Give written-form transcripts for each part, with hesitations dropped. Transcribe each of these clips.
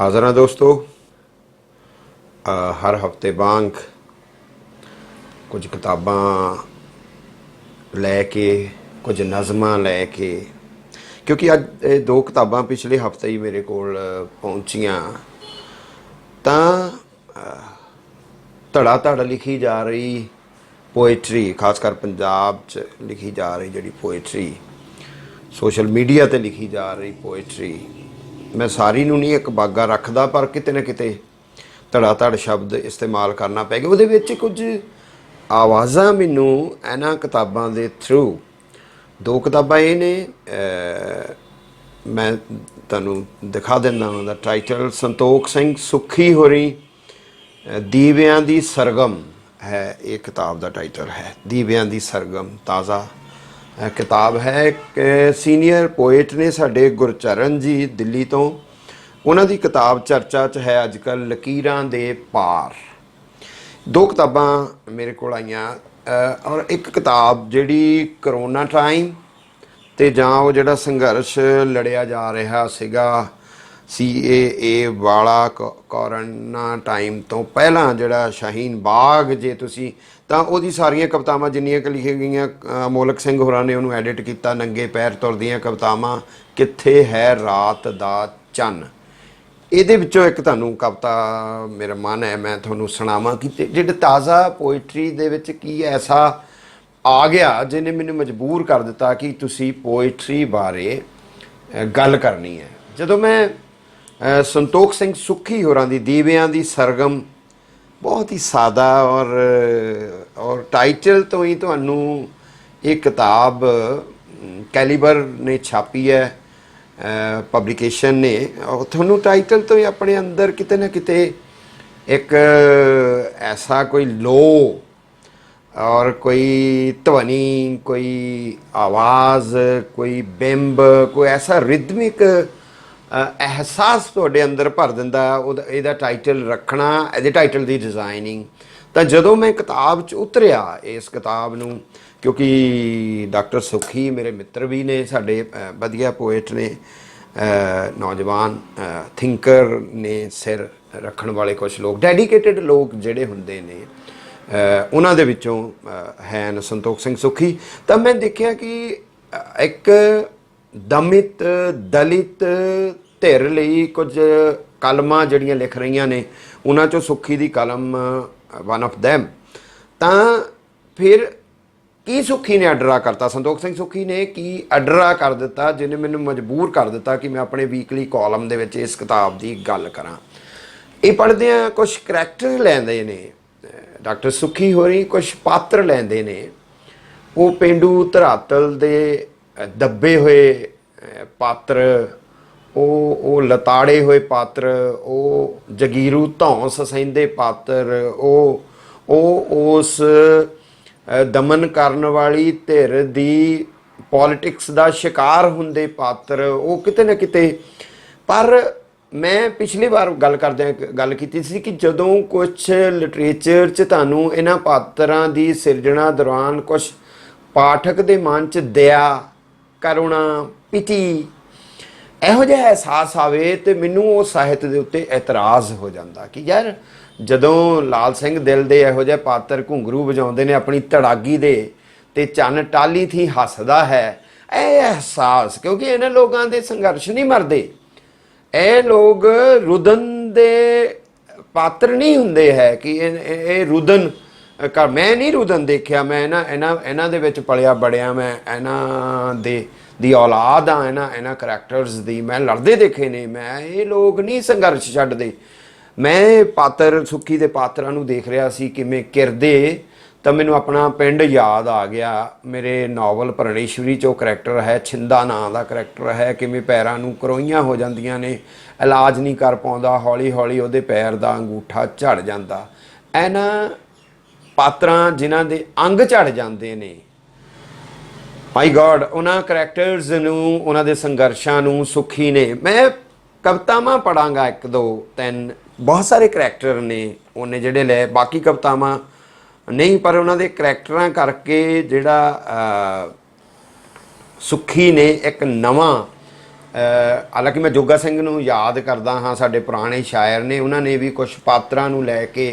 हाज़िर हैं दोस्तों। हर हफ्ते वांग कुछ किताबां लैके कुछ नज़मां लैके, क्योंकि अज दो किताबां पिछले हफ्ते ही मेरे कोल पहुंचियां तां धड़ा धड़ लिखी जा रही पोएट्री, खासकर पंजाब च लिखी जा रही जिहड़ी पोएट्री, सोशल मीडिया ते लिखी जा रही पोएट्री, मैं सारी नूं नहीं एक बागा रखदा, पर किते ना किते धड़ा धड़ शब्द इस्तेमाल करना पै गया। ਉਹਦੇ ਵਿੱਚ कुछ आवाज़ां मैनूं इन्हां किताबां दे थ्रू, दो किताबां ये ने, मैं तुहानूं दिखा दिंदा उन्हां दा टाइटल। संतोख सिंह सुखी होरी दीवियां दी सरगम है, ये किताब का टाइटल है, दीवियां दी सरगम। ताज़ा किताब है। एक सीनियर पोएट ने साडे गुरचरण जी दिल्ली तो, उन्हां दी किताब चर्चा च है अजकल, लकीरां दे पार। दो किताबां मेरे को आईयां, और एक किताब जिहड़ी करोना टाइम ते जां वो जिहड़ा संघर्ष लड़िया जा रहा सीगा CAA वाला कोरोना टाइम तो पहला, जिहड़ा शाहीन बाग, जे तुसीं तां ओहदी सारियां कवितावां जिन्नियां कि लिखी गईयां, अमोलक सिंह होरां ने उहनूं एडिट कीता, नंगे पैर तुरदियां कवितावां, कित्थे है रात दा चन्न। ਇਹਦੇ ਵਿੱਚੋਂ ਇੱਕ ਤੁਹਾਨੂੰ ਕਵਿਤਾ ਮੇਰਾ ਮਨ ਹੈ ਮੈਂ ਤੁਹਾਨੂੰ ਸੁਣਾਵਾਂ ਕਿ ਜਿਹੜੇ ਤਾਜ਼ਾ ਪੋਇਟਰੀ ਦੇ ਵਿੱਚ ਕੀ ਐਸਾ ਆ ਗਿਆ ਜਿਹਨੇ ਮੈਨੂੰ ਮਜਬੂਰ ਕਰ ਦਿੱਤਾ ਕਿ ਤੁਸੀਂ ਪੋਇਟਰੀ ਬਾਰੇ ਗੱਲ ਕਰਨੀ ਹੈ। ਜਦੋਂ ਮੈਂ ਸੰਤੋਖ ਸਿੰਘ ਸੁੱਖੀ ਹੋਰਾਂ ਦੀ ਦੀਵਿਆਂ ਦੀ ਸਰਗਮ, ਬਹੁਤ ਹੀ ਸਾਦਾ ਔਰ ਟਾਈਟਲ ਤੋਂ ਹੀ ਤੁਹਾਨੂੰ ਇਹ ਕਿਤਾਬ ਕੈਲੀਬਰ ਨੇ ਛਾਪੀ ਹੈ, पब्लिकेशन ने, थोनू टाइटल तो ही अपने अंदर किते ना किते एक ऐसा कोई लो और कोई ध्वनि, कोई आवाज़, कोई बिंब, कोई ऐसा रिदमिक एहसास तुहाडे अंदर भर दिंदा इहदा टाइटल रखना, इहदे टाइटल की डिज़ाइनिंग। तो जदों मैं किताब च उतरिया इस किताब नूं, क्योंकि डॉक्टर सुखी मेरे मित्र भी ने, साडे वधिया पोएट ने, नौजवान थिंकर ने, सिर रखण वाले कुछ लोग, डेडिकेटेड लोग जिहड़े हुंदे ने, उन्हां दे विचों हैन संतोख सिंह सुखी। तो मैं देखिया कि एक दमित दलित धिर लई कुछ कलमां जिहड़ियां लिख रहीआं ने, उन्हां चों सुखी दी कलम वन ऑफ दैम। तां फिर की सुखी ने अडरा करता, संतोख सिंह सुखी ने की अडरा कर दिता जिन्हें मैनू मजबूर कर दिता कि मैं अपने वीकली कॉलम दे विच इस किताब की गल करा। ये पढ़दे कुछ करैक्टर लैंदे ने डॉक्टर सुखी होरी, कुछ पात्र लैंदे ने, वो पेंडू धरातल दे दबे हुए पात्र, वो लताड़े हुए पात्र, वो जगीरू धौंस सहिंदे पात्र, उस दमन करन वाली धिर दी पॉलिटिक्स दा शिकार हुंदे पात्र, वो किते ना किते। पर मैं पिछली बार गल करदे गल कीती सी कि जदों कुछ लिटरेचर च तुहानूं इन्हां पात्रां दी सिरजना दौरान कुछ पाठक दे मन च दया, करुणा, पिटी, ਇਹੋ ਜਿਹਾ एहसास आवे तो मैनू वो साहित्य के उत्ते एतराज़ हो जाता कि यार जदों लाल सिंह दिल दे ਇਹੋ ਜਿਹੇ पात्र घुंघरू वजाउंदे ने अपनी धड़ागी दे ते चन्न टाली थी हसदा है, एहसास, क्योंकि इन्हां लोगों के संघर्ष नहीं मरदे, ये लोग रुदन दे पात्र नहीं हुंदे है कि ये रुदन कर। मैं नहीं रुदन देखिया, मैं इन्हां दे विच पलिया बड़िया, मैं इन्हां दे दी औलाद हाँ, इन्हां करैक्टर्स दी मैं लड़दे देखे ने, मैं ये लोग नहीं संघर्ष छड्डदे। मैं पात्र सुखी दे पात्रां नूं देख रहा सी किवें किरदे, तो मैनूं अपना पिंड याद आ गया। मेरे नावल परमेश्वरी चो करैक्टर है, छिंदा नां दा करैक्टर है, किवें पैरां नूं करोइयां हो जांदियां ने, इलाज नहीं कर पाउंदा, हौली हौली उहदे पैर दा अंगूठा झड़ जांदा। इन्हां पात्रां जिन्हां दे अंग झड़ जांदे ने, माई गॉड, उन्होंने करैक्टर्स नूं, उन्हां दे संघर्षां नूं सुखी ने, मैं कवितावां पढ़ांगा एक दो तीन, बहुत सारे करैक्टर ने उन्हें जिहड़े ले, बाकी कवितावां नहीं, पर उन्हां दे करैक्टरां करके जिहड़ा सुखी ने एक नवां ਹਾਲਾਂकि मैं जोगा सिंह ਨੂੰ याद करदा हाँ, साडे पुराने शायर ने, उन्होंने भी कुछ पात्रां ਨੂੰ ਲੈ ਕੇ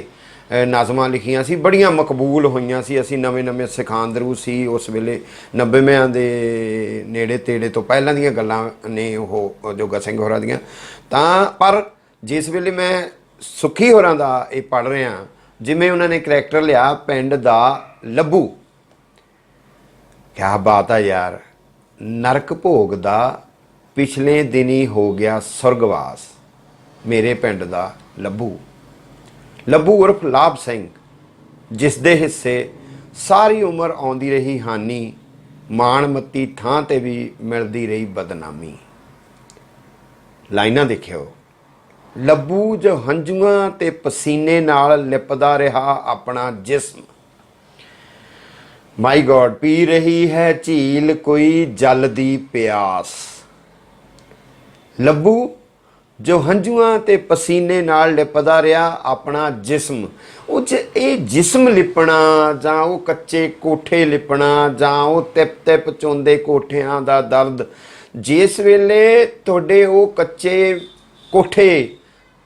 नज़मां लिखियां सी, बड़ियां मकबूल होईयां सी। असीं नवें नवें सिखांदरू सी उस वेले, 90विਆਂ ਦੇ नेड़े तेड़े तो पहलां ਦੀਆਂ ਗੱਲਾਂ ਨੇ ਉਹ जोगा सिंह होरां ਦੀਆਂ। ਤਾਂ पर जिस वेले मैं सुखी होरां ਦਾ ਇਹ पढ़ ਰਿਹਾ, जिवें उन्होंने करैक्टर लिया पिंड दा लब्बू, क्या बात है यार, नरक भोग दा पिछले दिन ही हो गया सुरगवास, मेरे पिंड दा लब्बू। लब्बू उर्फ लाभ सिंह, जिस दे हिस्से सारी उम्र आउंदी रही हानी, माणमती थां ते भी मिलदी रही बदनामी। लाइनां देखियो, लब्बू जो हंझुआं ते पसीने नाल लिपदा रहा अपना जिस्म, माई गॉड, पी रही है झील कोई जल दी प्यास। लब्बू जो हंझुआं ते पसीने नाल लिपदा रहा अपना जिस्म, ਉਹ 'ਚ ਇਹ जिस्म लिपना ਜਾਂ ਉਹ ਕੱਚੇ ਕੋਠੇ ਲਿਪਣਾ ਜਾਂ ਉਹ ਤਿਪ ਤਿਪ ਚੋਂਦੇ ਕੋਠਿਆਂ ਦਾ ਦਰਦ, ਜਿਸ ਵੇਲੇ ਤੁਹਾਡੇ ਉਹ ਕੱਚੇ ਕੋਠੇ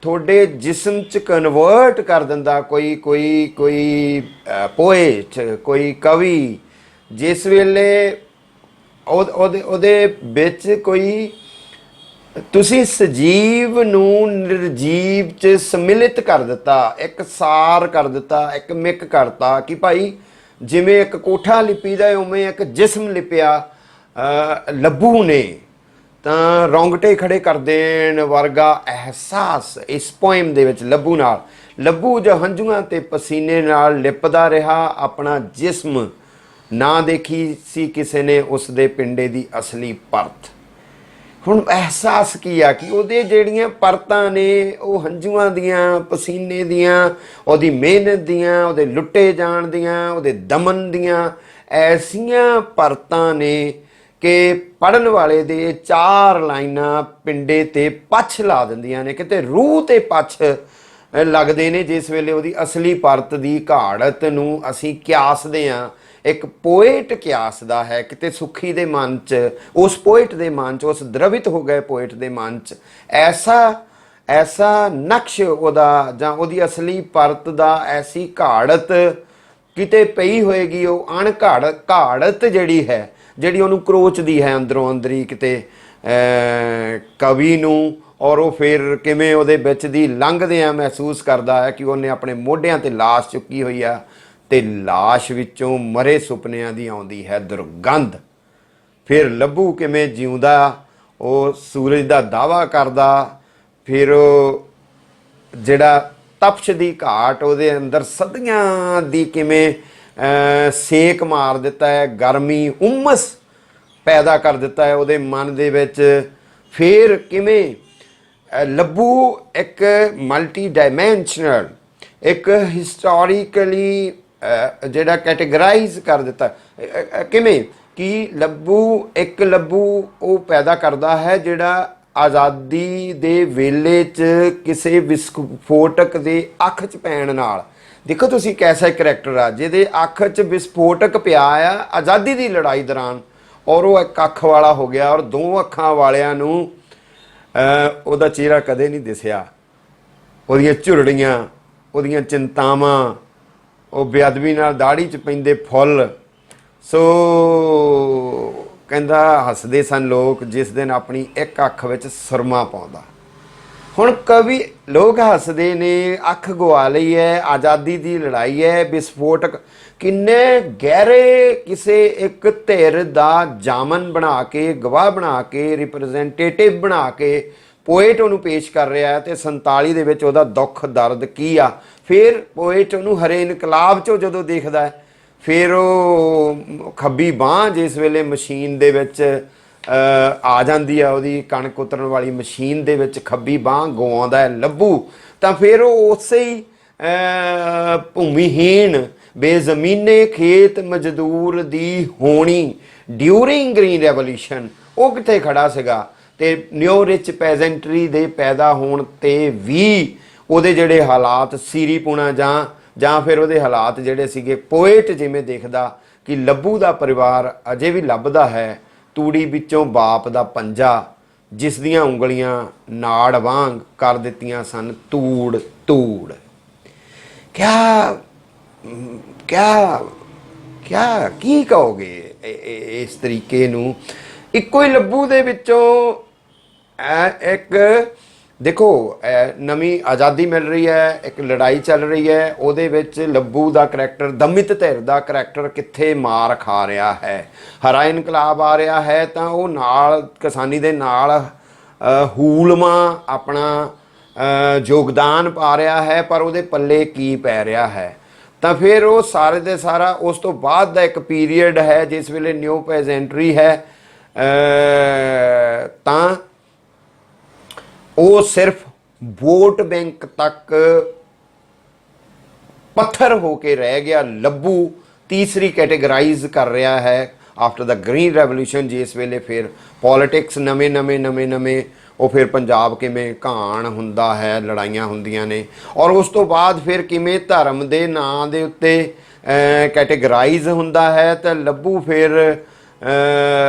ਤੁਹਾਡੇ जिस्म 'ਚ ਕਨਵਰਟ ਕਰ ਦਿੰਦਾ ਕੋਈ ਪੋਏਟ, ਕੋਈ ਕਵੀ, ਜਿਸ ਵੇਲੇ ਉਹਦੇ ਵਿੱਚ ਕੋਈ ਤੁਸੀਂ ਸਜੀਵ ਨੂੰ ਨਿਰਜੀਵ 'ਚ ਸਮਿਲਿਤ ਕਰ ਦਿੱਤਾ, ਇੱਕ ਸਾਰ ਕਰ ਦਿੱਤਾ, ਇੱਕ ਮਿਕ ਕਰਤਾ ਕਿ ਭਾਈ ਜਿਵੇਂ ਇੱਕ ਕੋਠਾ ਲਿਪੀਦਾ ਉਵੇਂ ਇੱਕ ਜਿਸਮ ਲਿਪਿਆ ਲੱਭੂ ਨੇ, ਤਾਂ ਰੌਂਗਟੇ ਖੜੇ ਕਰ ਦੇਣ ਵਰਗਾ ਅਹਿਸਾਸ ਇਸ ਪੋਇਮ ਦੇ ਵਿੱਚ ਲੱਭੂ ਨਾਲ। ਲੱਭੂ ਜੋ ਹੰਝੂਆਂ ਤੇ ਪਸੀਨੇ ਨਾਲ ਲਿਪਦਾ ਰਿਹਾ ਆਪਣਾ ਜਿਸਮ, ਨਾ ਦੇਖੀ ਸੀ ਕਿਸੇ ਨੇ ਉਸ ਦੇ ਪਿੰਡੇ ਦੀ ਅਸਲੀ ਪਰਤ। ਹੁਣ ਅਹਿਸਾਸ ਕੀ ਆ ਕਿ ਉਹਦੇ ਜਿਹੜੀਆਂ ਪਰਤਾਂ ਨੇ ਉਹ ਹੰਝੂਆਂ ਦੀਆਂ, ਪਸੀਨੇ ਦੀਆਂ, ਉਹਦੀ ਮਿਹਨਤ ਦੀਆਂ, ਉਹਦੇ ਲੁੱਟੇ ਜਾਣ ਦੀਆਂ, ਉਹਦੇ ਦਮਨ ਦੀਆਂ ਐਸੀਆਂ ਪਰਤਾਂ ਨੇ ਕਿ ਪੜ੍ਹਨ ਵਾਲੇ ਦੇ 4 ਲਾਈਨਾਂ ਪਿੰਡੇ ਤੇ ਪੱਛ ਲਾ ਦਿੰਦੀਆਂ ਨੇ, ਕਿਤੇ ਰੂਹ ਤੇ ਪੱਛ ਲੱਗਦੇ ਨੇ ਜਿਸ ਵੇਲੇ ਉਹਦੀ ਅਸਲੀ ਪਰਤ ਦੀ ਘਾੜਤ ਨੂੰ ਅਸੀਂ ਕਿਆਸਦੇ ਹਾਂ। एक पोएट कियासदा है, किते सुखी दे मन च, उस पोएट दे मन च, उस द्रवित हो गए पोएट दे मन च ऐसा नक्श ओदा जां ओदी असली परत दा ऐसी घाड़त किते पई होएगी, ਉਹ घाड़त ਜਿਹੜੀ है, ਜਿਹੜੀ ਉਹਨੂੰ ਕਰੋਚਦੀ ਹੈ ਅੰਦਰੋਂ ਅੰਦਰੀ ਕਿਤੇ ਕਵੀ ਨੂੰ, ਔਰ ਉਹ ਫਿਰ ਕਿਵੇਂ ਉਹਦੇ ਵਿੱਚ ਦੀ ਲੰਘਦਿਆਂ ਮਹਿਸੂਸ ਕਰਦਾ ਹੈ ਕਿ ਉਹਨੇ ਆਪਣੇ ਮੋਢਿਆਂ ਤੇ ਲਾਸ਼ ਚੁੱਕੀ ਹੋਈ ਆ ਤੇ ਲਾਸ਼ ਵਿੱਚੋਂ ਮਰੇ ਸੁਪਨਿਆਂ ਦੀ ਆਉਂਦੀ ਹੈ ਦੁਰਗੰਧ। ਫਿਰ ਲੱਭੂ ਕਿਵੇਂ ਜਿਉਂਦਾ, ਉਹ ਸੂਰਜ ਦਾ ਦਾਵਾ ਕਰਦਾ, ਫਿਰ ਉਹ ਜਿਹੜਾ ਤਪਸ਼ ਦੀ ਘਾਟ ਉਹਦੇ ਅੰਦਰ ਸਦੀਆਂ ਦੀ ਕਿਵੇਂ ਸੇਕ ਮਾਰ ਦਿੱਤਾ ਹੈ, ਗਰਮੀ ਉਮਸ ਪੈਦਾ ਕਰ ਦਿੱਤਾ ਹੈ ਉਹਦੇ ਮਨ ਦੇ ਵਿੱਚ। ਫਿਰ ਕਿਵੇਂ ਲੱਭੂ ਇੱਕ ਮਲਟੀ ਡਾਇਮੈਂਸ਼ਨਲ, ਇੱਕ ਹਿਸਟੋਰੀਕਲੀ ਜਿਹੜਾ ਕੈਟੇਗਰਾਈਜ਼ ਕਰ ਦਿੱਤਾ, ਕਿਵੇਂ ਕਿ ਲੱਭੂ ਉਹ ਪੈਦਾ ਕਰਦਾ ਹੈ ਜਿਹੜਾ ਆਜ਼ਾਦੀ ਦੇ ਵੇਲੇ 'ਚ ਕਿਸੇ ਵਿਸਫੋਟਕ ਦੇ ਅੱਖ 'ਚ ਪੈਣ ਨਾਲ, ਦੇਖੋ ਤੁਸੀਂ ਕੈਸਾ ਕਰੈਕਟਰ ਆ ਜਿਹਦੇ ਅੱਖ 'ਚ ਵਿਸਫੋਟਕ ਪਿਆ ਆ ਆਜ਼ਾਦੀ ਦੀ ਲੜਾਈ ਦੌਰਾਨ, ਔਰ ਉਹ ਇੱਕ ਅੱਖ ਵਾਲਾ ਹੋ ਗਿਆ, ਔਰ 2 ਅੱਖਾਂ ਵਾਲਿਆਂ ਨੂੰ ਉਹਦਾ ਚਿਹਰਾ ਕਦੇ ਨਹੀਂ ਦਿਸਿਆ, ਉਹਦੀਆਂ ਝੁਰੜੀਆਂ, ਉਹਦੀਆਂ ਚਿੰਤਾਵਾਂ, ਉਹ ਬੇਅਦਬੀ ਨਾਲ ਦਾੜੀ 'ਚ ਪੈਂਦੇ ਫੁੱਲ। ਸੋ ਕਹਿੰਦਾ ਹੱਸਦੇ ਸਨ ਲੋਕ ਜਿਸ ਦਿਨ ਆਪਣੀ ਇੱਕ ਅੱਖ ਵਿੱਚ ਸੁਰਮਾ ਪਾਉਂਦਾ। ਹੁਣ ਕਵੀ ਲੋਕ ਹੱਸਦੇ ਨੇ, ਅੱਖ ਗਵਾ ਲਈ ਹੈ, ਆਜ਼ਾਦੀ ਦੀ ਲੜਾਈ ਹੈ, ਵਿਸਫੋਟਕ ਕਿੰਨੇ ਗਹਿਰੇ ਕਿਸੇ ਇੱਕ ਧਿਰ ਦਾ ਜਾਮਨ ਬਣਾ ਕੇ, ਗਵਾਹ ਬਣਾ ਕੇ, ਰਿਪਰੈਜ਼ੈਂਟੇਟਿਵ ਬਣਾ ਕੇ ਪੋਏਟ ਉਹਨੂੰ ਪੇਸ਼ ਕਰ ਰਿਹਾ ਹੈ। ਤੇ 47 ਦੇ ਵਿੱਚ ਉਹਦਾ ਦੁੱਖ ਦਰਦ ਕੀ ਆ, ਫਿਰ ਪੋਏਟ ਉਹਨੂੰ ਹਰੇ ਇਨਕਲਾਬ 'ਚੋਂ ਜਦੋਂ ਦੇਖਦਾ, ਫਿਰ ਉਹ ਖੱਬੀ ਬਾਂਹ ਜਿਸ ਵੇਲੇ ਮਸ਼ੀਨ ਦੇ ਵਿੱਚ ਆ ਜਾਂਦੀ ਆ, ਉਹਦੀ ਕਣਕ ਉਤਰਨ ਵਾਲੀ ਮਸ਼ੀਨ ਦੇ ਵਿੱਚ ਖੱਬੀ ਬਾਂਹ ਗਵਾਉਂਦਾ ਹੈ ਲੱਭੂ, ਤਾਂ ਫਿਰ ਉਹ ਉਸੇ ਹੀ ਭੂਮੀਹੀਣ ਬੇਜ਼ਮੀਨੇ ਖੇਤ ਮਜ਼ਦੂਰ ਦੀ ਹੋਣੀ ਡਿਊਰਿੰਗ ਗ੍ਰੀਨ ਰੈਵੋਲੂਸ਼ਨ, ਉਹ ਕਿੱਥੇ ਖੜਾ ਸੀਗਾ। ਤੇ ਨਿਊ ਰਿਚ ਪੈਜੈਂਟਰੀ ਦੇ ਪੈਦਾ ਹੋਣ ਤੇ ਵੀ ਉਹਦੇ ਜਿਹੜੇ ਹਾਲਾਤ ਸੀਰੀਪੁਣਾ ਜਾਂ ਫਿਰ ਉਹਦੇ ਹਾਲਾਤ ਜਿਹੜੇ ਸੀਗੇ, ਪੋਏਟ ਜਿਵੇਂ ਦੇਖਦਾ ਕਿ ਲੱਭੂ ਦਾ ਪਰਿਵਾਰ ਅਜੇ ਵੀ ਲੱਭਦਾ ਹੈ ਤੂੜੀ ਵਿੱਚੋਂ ਬਾਪ ਦਾ ਪੰਜਾ, ਜਿਸ ਦੀਆਂ ਉਂਗਲੀਆਂ ਨਾੜ ਵਾਂਗ ਕਰ ਦਿੱਤੀਆਂ ਸਨ ਤੂੜ ਤੂੜ। ਕਿਆ ਕਿਆ ਕਿਆ ਕੀ ਕਹੋਗੇ ਇਸ ਤਰੀਕੇ ਨੂੰ? ਇੱਕੋ ਹੀ ਲੱਭੂ ਦੇ ਵਿੱਚੋਂ ਇੱਕ ਦੇਖੋ ਨਵੀਂ ਆਜ਼ਾਦੀ ਮਿਲ ਰਹੀ ਹੈ, ਇੱਕ ਲੜਾਈ ਚੱਲ ਰਹੀ ਹੈ, ਉਹਦੇ ਵਿੱਚ ਲੱਭੂ ਦਾ ਕਰੈਕਟਰ, ਦਮਿਤ ਧਿਰ ਦਾ ਕਰੈਕਟਰ ਕਿੱਥੇ ਮਾਰ ਖਾ ਰਿਹਾ ਹੈ। ਹਰਾ ਇਨਕਲਾਬ ਆ ਰਿਹਾ ਹੈ ਤਾਂ ਉਹ ਨਾਲ ਕਿਸਾਨੀ ਦੇ ਨਾਲ ਹੂਲਮਾ ਆਪਣਾ ਯੋਗਦਾਨ ਪਾ ਰਿਹਾ ਹੈ, ਪਰ ਉਹਦੇ ਪੱਲੇ ਕੀ ਪੈ ਰਿਹਾ ਹੈ। ਤਾਂ ਫਿਰ ਉਹ ਸਾਰੇ ਦੇ ਸਾਰਾ ਉਸ ਤੋਂ ਬਾਅਦ ਦਾ ਇੱਕ ਪੀਰੀਅਡ ਹੈ ਜਿਸ ਵੇਲੇ ਨਿਊ ਪੈਜੈਂਟਰੀ ਹੈ, ਤਾਂ ਉਹ ਸਿਰਫ ਵੋਟ ਬੈਂਕ ਤੱਕ ਪੱਥਰ ਹੋ ਕੇ ਰਹਿ ਗਿਆ। ਲੱਭੂ ਤੀਸਰੀ ਕੈਟੇਗਰਾਈਜ਼ ਕਰ ਰਿਹਾ ਹੈ ਆਫਟਰ ਦਾ ਗ੍ਰੀਨ ਰੈਵੋਲੂਸ਼ਨ, ਜਿਸ ਵੇਲੇ ਫਿਰ ਪੋਲੀਟਿਕਸ ਨਵੇਂ ਉਹ ਫਿਰ ਪੰਜਾਬ ਕਿਵੇਂ ਘਾਣ ਹੁੰਦਾ ਹੈ, ਲੜਾਈਆਂ ਹੁੰਦੀਆਂ ਨੇ, ਔਰ ਉਸ ਤੋਂ ਬਾਅਦ ਫਿਰ ਕਿਵੇਂ ਧਰਮ ਦੇ ਨਾਂ ਦੇ ਉੱਤੇ ਕੈਟੇਗਰਾਈਜ਼ ਹੁੰਦਾ ਹੈ। ਤਾਂ ਲੱਭੂ ਫਿਰ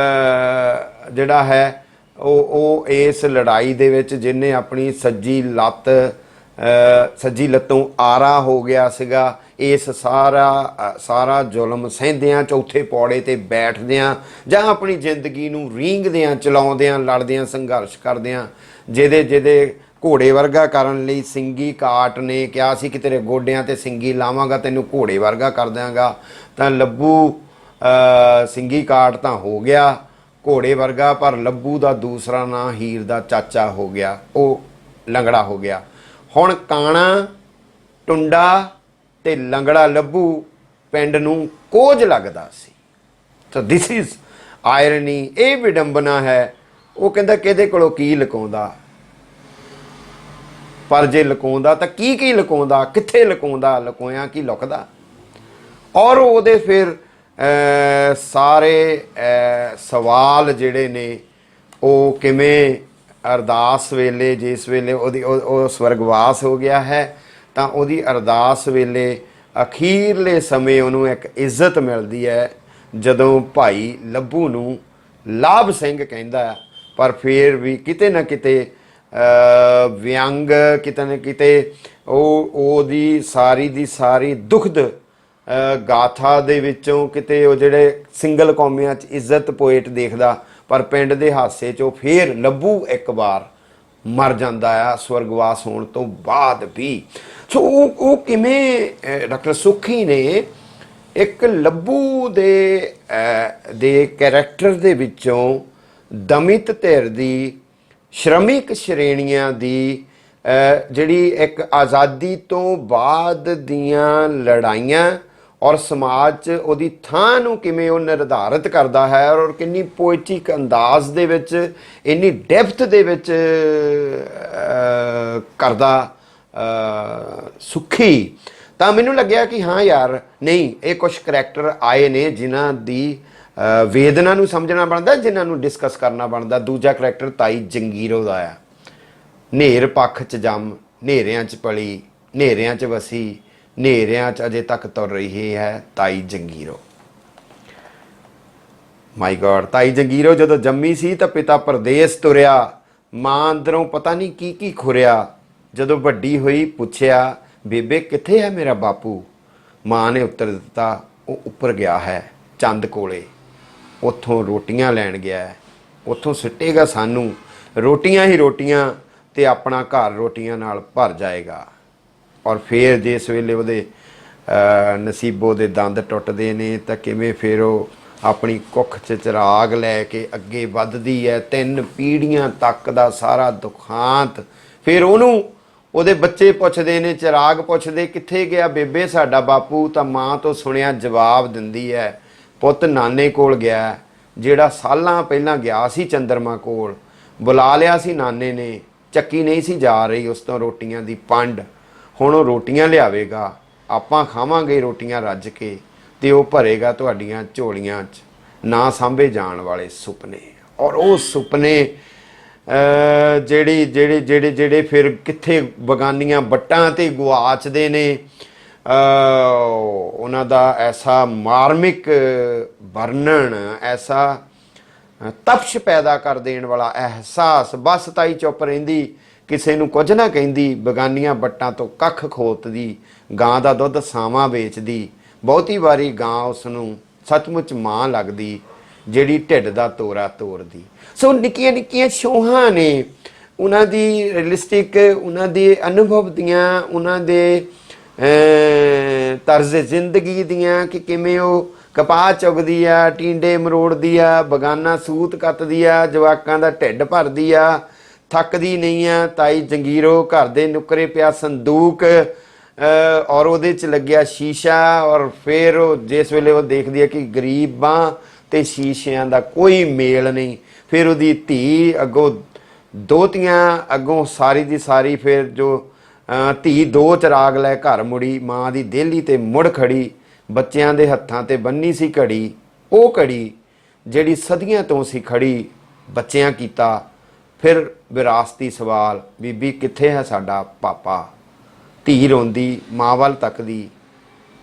ਜਿਹੜਾ ਹੈ ਉਹ ਇਸ ਲੜਾਈ ਦੇ ਵਿੱਚ ਜਿਹਨੇ ਆਪਣੀ ਸੱਜੀ ਲੱਤੋਂ ਆਰਾ ਹੋ ਗਿਆ ਸੀਗਾ, ਇਸ ਸਾਰਾ ਜ਼ੁਲਮ ਸਹਿੰਦਿਆਂ ਚੌਥੇ ਪੌੜੇ ਤੇ ਬੈਠਦਿਆਂ ਜਾਂ ਆਪਣੀ ਜ਼ਿੰਦਗੀ ਨੂੰ ਰੀਂਗਦਿਆਂ ਚਲਾਉਂਦਿਆਂ ਲੜਦਿਆਂ ਸੰਘਰਸ਼ ਕਰਦਿਆਂ, ਜਿਹਦੇ ਘੋੜੇ ਵਰਗਾ ਕਰਨ ਲਈ ਸਿੰਗੀ ਕਾਟ ਨੇ ਕਿਹਾ ਸੀ ਕਿ ਤੇਰੇ ਗੋਡਿਆਂ ਤੇ ਸਿੰਗੀ ਲਾਵਾਂਗਾ, ਤੈਨੂੰ ਘੋੜੇ ਵਰਗਾ ਕਰ ਦਿਆਂਗਾ। ਤਾਂ ਲੱਭੂ ਸਿੰਗੀ ਕਾਟ ਤਾਂ ਹੋ ਗਿਆ ਘੋੜੇ ਵਰਗਾ, ਪਰ ਲੱਭੂ ਦਾ ਦੂਸਰਾ ਨਾਂ ਹੀਰ ਦਾ ਚਾਚਾ ਹੋ ਗਿਆ, ਉਹ ਲੰਗੜਾ ਹੋ ਗਿਆ। ਹੁਣ ਕਾਣਾ ਟੁੰਡਾ ਤੇ ਲੰਗੜਾ ਲੱਭੂ ਪਿੰਡ ਨੂੰ ਕੋਝ ਲੱਗਦਾ ਸੀ। ਤਾਂ ਦਿਸ ਇਜ਼ ਆਇਰਨੀ, ਇਹ ਵਿਡੰਬਨਾ ਹੈ। ਉਹ ਕਹਿੰਦਾ ਕਿਹਦੇ ਕੋਲੋਂ ਕੀ ਲੁਕਾਉਂਦਾ, ਪਰ ਜੇ ਲੁਕਾਉਂਦਾ ਤਾਂ ਕੀ ਲੁਕਾਉਂਦਾ, ਕਿੱਥੇ ਲੁਕਾਉਂਦਾ, ਲੁਕੋਇਆ ਕੀ ਲੁਕਦਾ। ਔਰ ਉਹਦੇ ਫਿਰ ਸਾਰੇ ਸਵਾਲ ਜਿਹੜੇ ਨੇ ਉਹ ਕਿਵੇਂ ਅਰਦਾਸ ਵੇਲੇ, ਜਿਸ ਵੇਲੇ ਉਹ ਸਵਰਗਵਾਸ ਹੋ ਗਿਆ ਹੈ, ਤਾਂ ਉਹਦੀ ਅਰਦਾਸ ਵੇਲੇ ਅਖੀਰਲੇ ਸਮੇਂ ਉਹਨੂੰ ਇੱਕ ਇੱਜ਼ਤ ਮਿਲਦੀ ਹੈ ਜਦੋਂ ਭਾਈ ਲੱਭੂ ਨੂੰ ਲਾਭ ਸਿੰਘ ਕਹਿੰਦਾ, ਪਰ ਫਿਰ ਵੀ ਕਿਤੇ ਨਾ ਕਿਤੇ ਵਿਅੰਗ, ਕਿਤੇ ਨਾ ਕਿਤੇ ਉਹਦੀ ਸਾਰੀ ਦੀ ਸਾਰੀ ਦੁਖਦ ਗਾਥਾ ਦੇ ਵਿੱਚੋਂ ਕਿਤੇ ਉਹ ਜਿਹੜੇ ਸਿੰਗਲ ਕੌਮੀਆਂ 'ਚ ਇੱਜ਼ਤ ਪੋਇਟ ਦੇਖਦਾ, ਪਰ ਪਿੰਡ ਦੇ ਹਾਸੇ 'ਚੋਂ ਫਿਰ ਲੱਭੂ ਇੱਕ ਵਾਰ ਮਰ ਜਾਂਦਾ ਆ ਸਵਰਗਵਾਸ ਹੋਣ ਤੋਂ ਬਾਅਦ ਵੀ। ਸੋ ਉਹ ਕਿਵੇਂ ਡਾਕਟਰ ਸੁੱਖੀ ਨੇ ਇੱਕ ਲੱਭੂ ਦੇ ਕੈਰੈਕਟਰ ਦੇ ਵਿੱਚੋਂ ਦਮਿਤ ਧਿਰ ਦੀ, ਸ਼੍ਰਮਿਕ ਸ਼੍ਰੇਣੀਆਂ ਦੀ ਜਿਹੜੀ ਇੱਕ ਆਜ਼ਾਦੀ ਤੋਂ ਬਾਅਦ ਦੀਆਂ ਲੜਾਈਆਂ ਔਰ ਸਮਾਜ 'ਚ ਉਹਦੀ ਥਾਂ ਨੂੰ ਕਿਵੇਂ ਉਹ ਨਿਰਧਾਰਿਤ ਕਰਦਾ ਹੈ, ਔਰ ਕਿੰਨੀ ਪੋਇਟਿਕ ਅੰਦਾਜ਼ ਦੇ ਵਿੱਚ, ਇੰਨੀ ਡੈਪਥ ਦੇ ਵਿੱਚ ਕਰਦਾ ਸੁੱਖੀ। ਤਾਂ ਮੈਨੂੰ ਲੱਗਿਆ ਕਿ ਹਾਂ ਯਾਰ, ਨਹੀਂ, ਇਹ ਕੁਛ ਕਰੈਕਟਰ ਆਏ ਨੇ ਜਿਨ੍ਹਾਂ ਦੀ ਵੇਦਨਾ ਨੂੰ ਸਮਝਣਾ ਬਣਦਾ, ਜਿਨ੍ਹਾਂ ਨੂੰ ਡਿਸਕਸ ਕਰਨਾ ਬਣਦਾ। ਦੂਜਾ ਕਰੈਕਟਰ ਤਾਈ ਜੰਗੀਰੋ ਦਾ ਆ। ਨੇਰ ਪੱਖ 'ਚ ਜੰਮ, ਨੇਰਿਆਂ 'ਚ ਪਲੀ, ਨੇਰਿਆਂ 'ਚ ਵਸੀ, ਨੇਰਿਆਂ 'ਚ ਅਜੇ ਤੱਕ ਤੁਰ ਰਹੀ ਹੈ ਤਾਈ ਜੰਗੀਰੋ। ਮਾਈ ਗॉड, ਤਾਈ ਜੰਗੀਰੋ ਜਦੋਂ ਜੰਮੀ ਸੀ ਤਾਂ ਪਿਤਾ ਪਰਦੇਸ ਤੁਰਿਆ, ਮਾਂ ਅੰਦਰੋਂ ਪਤਾ ਨਹੀਂ ਕੀ ਖੁਰਿਆ। ਜਦੋਂ ਵੱਡੀ ਹੋਈ ਪੁੱਛਿਆ, ਬੇਬੇ ਕਿੱਥੇ ਹੈ ਮੇਰਾ ਬਾਪੂ? ਮਾਂ ਨੇ ਉੱਤਰ ਦਿੱਤਾ, ਉਹ ਉੱਪਰ ਗਿਆ ਹੈ ਚੰਦ ਕੋਲੇ, ਉੱਥੋਂ ਰੋਟੀਆਂ ਲੈਣ ਗਿਆ ਹੈ, ਉੱਥੋਂ ਸਿੱਟੇਗਾ ਸਾਨੂੰ ਰੋਟੀਆਂ ਹੀ ਰੋਟੀਆਂ ਤੇ ਆਪਣਾ ਘਰ ਰੋਟੀਆਂ ਨਾਲ ਭਰ ਜਾਏਗਾ। ਔਰ ਫਿਰ ਜਿਸ ਵੇਲੇ ਉਹਦੇ ਨਸੀਬੋ ਦੇ ਦੰਦ ਟੁੱਟਦੇ ਨੇ ਤਾਂ ਕਿਵੇਂ ਫਿਰ ਉਹ ਆਪਣੀ ਕੁੱਖ 'ਚ ਚਿਰਾਗ ਲੈ ਕੇ ਅੱਗੇ ਵੱਧਦੀ ਹੈ। 3 ਪੀੜ੍ਹੀਆਂ ਤੱਕ ਦਾ ਸਾਰਾ ਦੁਖਾਂਤ। ਫਿਰ ਉਹਨੂੰ ਉਹਦੇ ਬੱਚੇ ਪੁੱਛਦੇ ਨੇ, ਚਿਰਾਗ ਪੁੱਛਦੇ ਕਿੱਥੇ ਗਿਆ ਬੇਬੇ ਸਾਡਾ ਬਾਪੂ? ਤਾਂ ਮਾਂ ਤੋਂ ਸੁਣਿਆ ਜਵਾਬ ਦਿੰਦੀ ਹੈ, ਪੁੱਤ ਨਾਨੇ ਕੋਲ ਗਿਆ, ਜਿਹੜਾ ਸਾਲਾਂ ਪਹਿਲਾਂ ਗਿਆ ਸੀ ਚੰਦਰਮਾ ਕੋਲ। ਬੁਲਾ ਲਿਆ ਸੀ ਨਾਨੇ ਨੇ, ਚੱਕੀ ਨਹੀਂ ਸੀ ਜਾ ਰਹੀ ਉਸ ਤੋਂ ਰੋਟੀਆਂ ਦੀ ਪੰਡ। ਹੁਣ ਉਹ ਰੋਟੀਆਂ ਲਿਆਵੇਗਾ, ਆਪਾਂ ਖਾਵਾਂਗੇ ਰੋਟੀਆਂ ਰੱਜ ਕੇ, ਤੇ ਉਹ ਭਰੇਗਾ ਤੁਹਾਡੀਆਂ ਝੋਲੀਆਂ 'ਚ ਨਾ ਸਾਂਭੇ ਜਾਣ ਵਾਲੇ ਸੁਪਨੇ। ਔਰ ਉਹ ਸੁਪਨੇ ਜਿਹੜੇ ਫਿਰ ਕਿੱਥੇ ਬਗਾਨੀਆਂ ਵੱਟਾਂ ਤੇ ਗੁਆਚਦੇ ਨੇ। ਉਹਨਾਂ ਦਾ ਐਸਾ ਮਾਰਮਿਕ ਵਰਣਨ, ਐਸਾ ਤਪਸ਼ ਪੈਦਾ ਕਰ ਦੇਣ ਵਾਲਾ ਅਹਿਸਾਸ। ਬਸ ਤਾਈ ਚੁੱਪ ਰਹਿੰਦੀ, ਕਿਸੇ ਨੂੰ ਕੁਝ ਨਾ ਕਹਿੰਦੀ, ਬਗਾਨੀਆਂ ਵੱਟਾਂ ਤੋਂ ਕੱਖ ਖੋਤਦੀ, ਗਾਂ ਦਾ ਦੁੱਧ ਸਾਵਾਂ ਵੇਚਦੀ। ਬਹੁਤੀ ਵਾਰੀ ਗਾਂ ਉਸ ਨੂੰ ਸੱਚਮੁੱਚ ਮਾਂ ਲੱਗਦੀ, ਜਿਹੜੀ ਢਿੱਡ ਦਾ ਤੋਰਾ ਤੋਰਦੀ। ਸੋ ਨਿੱਕੀਆਂ ਨਿੱਕੀਆਂ ਛੋਹਾਂ ਨੇ ਉਹਨਾਂ ਦੀ ਰਿਅਲਿਸਟਿਕ, ਉਹਨਾਂ ਦੇ ਅਨੁਭਵ ਦੀਆਂ, ਉਹਨਾਂ ਦੇ ਤਰਜ਼ ਜ਼ਿੰਦਗੀ ਦੀਆਂ, ਕਿ ਕਿਵੇਂ ਉਹ ਕਪਾਹ ਚੁਗਦੀ ਆ, ਟੀਂਡੇ ਮਰੋੜਦੀ ਆ, ਬਗਾਨਾ ਸੂਤ ਕੱਤਦੀ ਆ, ਜਵਾਕਾਂ ਦਾ ਢਿੱਡ ਭਰਦੀ ਆ, ਥੱਕਦੀ ਨਹੀਂ ਆ। ਤਾਈ ਜੰਗੀਰੋ ਘਰ ਦੇ ਨੁੱਕਰੇ ਪਿਆ ਸੰਦੂਕ ਔਰ ਉਹਦੇ 'ਚ ਲੱਗਿਆ ਸ਼ੀਸ਼ਾ, ਔਰ ਫਿਰ ਉਹ ਜਿਸ ਵੇਲੇ ਉਹ ਦੇਖਦੀ ਹੈ ਕਿ ਗਰੀਬਾਂ ਤੇ ਸ਼ੀਸ਼ਿਆਂ ਦਾ ਕੋਈ ਮੇਲ ਨਹੀਂ, ਫਿਰ ਉਹਦੀ ਧੀ ਅੱਗੋਂ ਦੋਹਤੀਆਂ ਅੱਗੋਂ ਸਾਰੀ ਦੀ ਸਾਰੀ, ਫਿਰ ਜੋ ਧੀ ਦੋ ਚਿਰਾਗ ਲੈ ਘਰ ਮੁੜੀ, ਮਾਂ ਦੀ ਦੇਹਲੀ ਤੇ ਮੁੜ ਖੜੀ, ਬੱਚਿਆਂ ਦੇ ਹੱਥਾਂ ਤੇ ਬੰਨੀ ਸੀ ਘੜੀ, ਉਹ ਘੜੀ ਜਿਹੜੀ ਸਦੀਆਂ ਤੋਂ ਸੀ ਖੜੀ, ਬੱਚਿਆਂ ਕੀਤਾ ਫਿਰ ਵਿਰਾਸਤੀ ਸਵਾਲ, ਬੀਬੀ ਕਿੱਥੇ ਹੈ ਸਾਡਾ ਪਾਪਾ। ਧੀ ਰੋਂਦੀ, ਮਾਂ ਵੱਲ ਤੱਕਦੀ,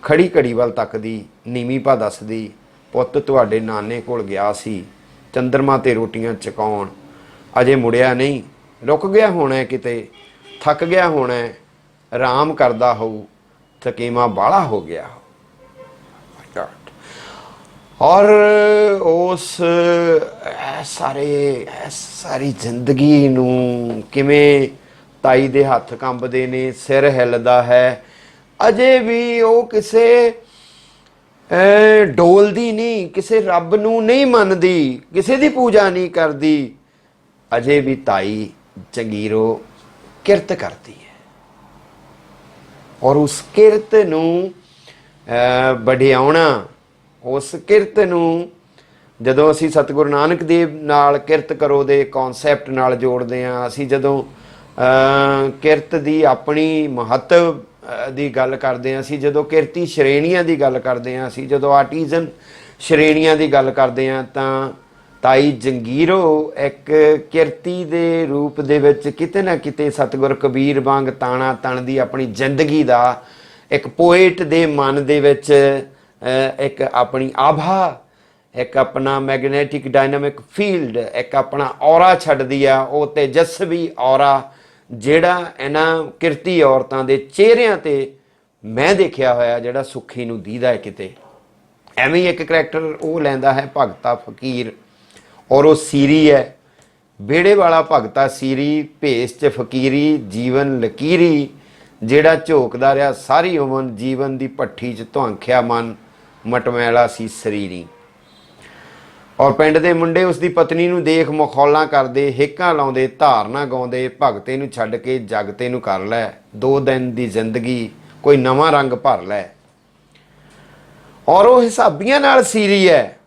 ਖੜੀ ਘੜੀ ਵੱਲ ਤੱਕਦੀ, ਨੀਵੀਂ ਭਾ ਦੱਸਦੀ, ਪੁੱਤ ਤੁਹਾਡੇ ਨਾਨੇ ਕੋਲ ਗਿਆ ਸੀ ਚੰਦਰਮਾ ਤੇ ਰੋਟੀਆਂ ਚਕਾਉਣ, ਅਜੇ ਮੁੜਿਆ ਨਹੀਂ, ਰੁਕ ਗਿਆ ਹੋਣਾ ਕਿਤੇ, ਥੱਕ ਗਿਆ ਹੋਣਾ, ਆਰਾਮ ਕਰਦਾ ਹੋਊ, ਥਕੇਵਾਂ ਬਾਹਲਾ ਹੋ ਗਿਆ। ਔਰ ਉਸ ਸਾਰੀ ਜ਼ਿੰਦਗੀ ਨੂੰ ਕਿਵੇਂ ਤਾਈ ਦੇ ਹੱਥ ਕੰਬਦੇ ਨੇ, ਸਿਰ ਹਿੱਲਦਾ ਹੈ, ਅਜੇ ਵੀ ਉਹ ਕਿਸੇ ਡੋਲਦੀ ਨਹੀਂ, ਕਿਸੇ ਰੱਬ ਨੂੰ ਨਹੀਂ ਮੰਨਦੀ, ਕਿਸੇ ਦੀ ਪੂਜਾ ਨਹੀਂ ਕਰਦੀ, ਅਜੇ ਵੀ ਤਾਈ ਜੰਗੀਰੋ ਕਿਰਤ ਕਰਦੀ ਹੈ। ਔਰ ਉਸ ਕਿਰਤ ਨੂੰ ਵਡਿਆਉਣਾ, ਉਸ ਕਿਰਤ ਨੂੰ ਜਦੋਂ ਅਸੀਂ ਸਤਿਗੁਰੂ ਨਾਨਕ ਦੇਵ ਨਾਲ ਕਿਰਤ ਕਰੋ ਦੇ ਕਨਸੈਪਟ ਨਾਲ ਜੋੜਦੇ ਹਾਂ, ਅਸੀਂ ਜਦੋਂ ਕਿਰਤ ਦੀ ਆਪਣੀ ਮਹੱਤਵ ਦੀ ਗੱਲ ਕਰਦੇ ਹਾਂ, ਅਸੀਂ ਜਦੋਂ ਕਿਰਤੀ ਸ਼੍ਰੇਣੀਆਂ ਦੀ ਗੱਲ ਕਰਦੇ ਹਾਂ, ਅਸੀਂ ਜਦੋਂ ਆਰਟੀਜ਼ਨ ਸ਼੍ਰੇਣੀਆਂ ਦੀ ਗੱਲ ਕਰਦੇ ਹਾਂ, ਤਾਂ ਤਾਈ ਜੰਗੀਰੋ ਇੱਕ ਕਿਰਤੀ ਦੇ ਰੂਪ ਦੇ ਵਿੱਚ ਕਿਤੇ ਨਾ ਕਿਤੇ ਸਤਿਗੁਰ ਕਬੀਰ ਵਾਂਗ ਤਾਣਾ ਤਣਦੀ ਆਪਣੀ ਜ਼ਿੰਦਗੀ ਦਾ ਇੱਕ ਪੋਇਟ ਦੇ ਮਨ ਦੇ ਵਿੱਚ ਇੱਕ ਆਪਣੀ ਆਭਾ, ਇੱਕ ਆਪਣਾ ਮੈਗਨੈਟਿਕ ਡਾਇਨਾਮਿਕ ਫੀਲਡ, ਇੱਕ ਆਪਣਾ ਔਰਾ ਛੱਡਦੀ ਆ। ਉਹ ਤੇਜਸਵੀ ਔਰਾ ਜਿਹੜਾ ਇਹਨਾਂ ਕਿਰਤੀ ਔਰਤਾਂ ਦੇ ਚਿਹਰਿਆਂ ਤੇ ਮੈਂ ਦੇਖਿਆ ਹੋਇਆ, ਜਿਹੜਾ ਸੁੱਖੀ ਨੂੰ ਦੀਦਾ ਹੈ ਕਿਤੇ। ਐਵੇਂ ਹੀ ਇੱਕ ਕਰੈਕਟਰ ਉਹ ਲੈਂਦਾ ਹੈ ਭਗਤਾ ਫਕੀਰ, ਔਰ ਉਹ ਸੀਰੀ ਹੈ, ਵਿਹੜੇ ਵਾਲਾ ਭਗਤਾ ਸੀਰੀ, ਭੇਸ 'ਚ ਫਕੀਰੀ, ਜੀਵਨ ਲਕੀਰੀ, ਜਿਹੜਾ ਝੋਕਦਾ ਰਿਹਾ ਸਾਰੀ ਉਮਰ ਜੀਵਨ ਦੀ ਭੱਠੀ 'ਚ ਧੁਆਂਖਿਆ ਮਨ, ਮਟਮੈਲਾ ਸੀ ਸਰੀਰੀ। ਔਰ ਪਿੰਡ ਦੇ ਮੁੰਡੇ ਉਸ ਦੀ ਪਤਨੀ ਨੂੰ ਦੇਖ ਮਖੌਲਾਂ ਕਰਦੇ, ਹਿੱਕਾਂ ਲਾਉਂਦੇ, ਧਾਰਨਾ ਗਾਉਂਦੇ, ਭਗਤੇ ਨੂੰ ਛੱਡ ਕੇ ਜਗਤੇ ਨੂੰ ਕਰ ਲੈ, 2 ਦਿਨ ਦੀ ਜ਼ਿੰਦਗੀ ਕੋਈ ਨਵਾਂ ਰੰਗ ਭਰ ਲੈ। ਔਰ ਉਹ ਹਿਸਾਬੀਆਂ ਨਾਲ ਸੀਰੀ ਹੈ,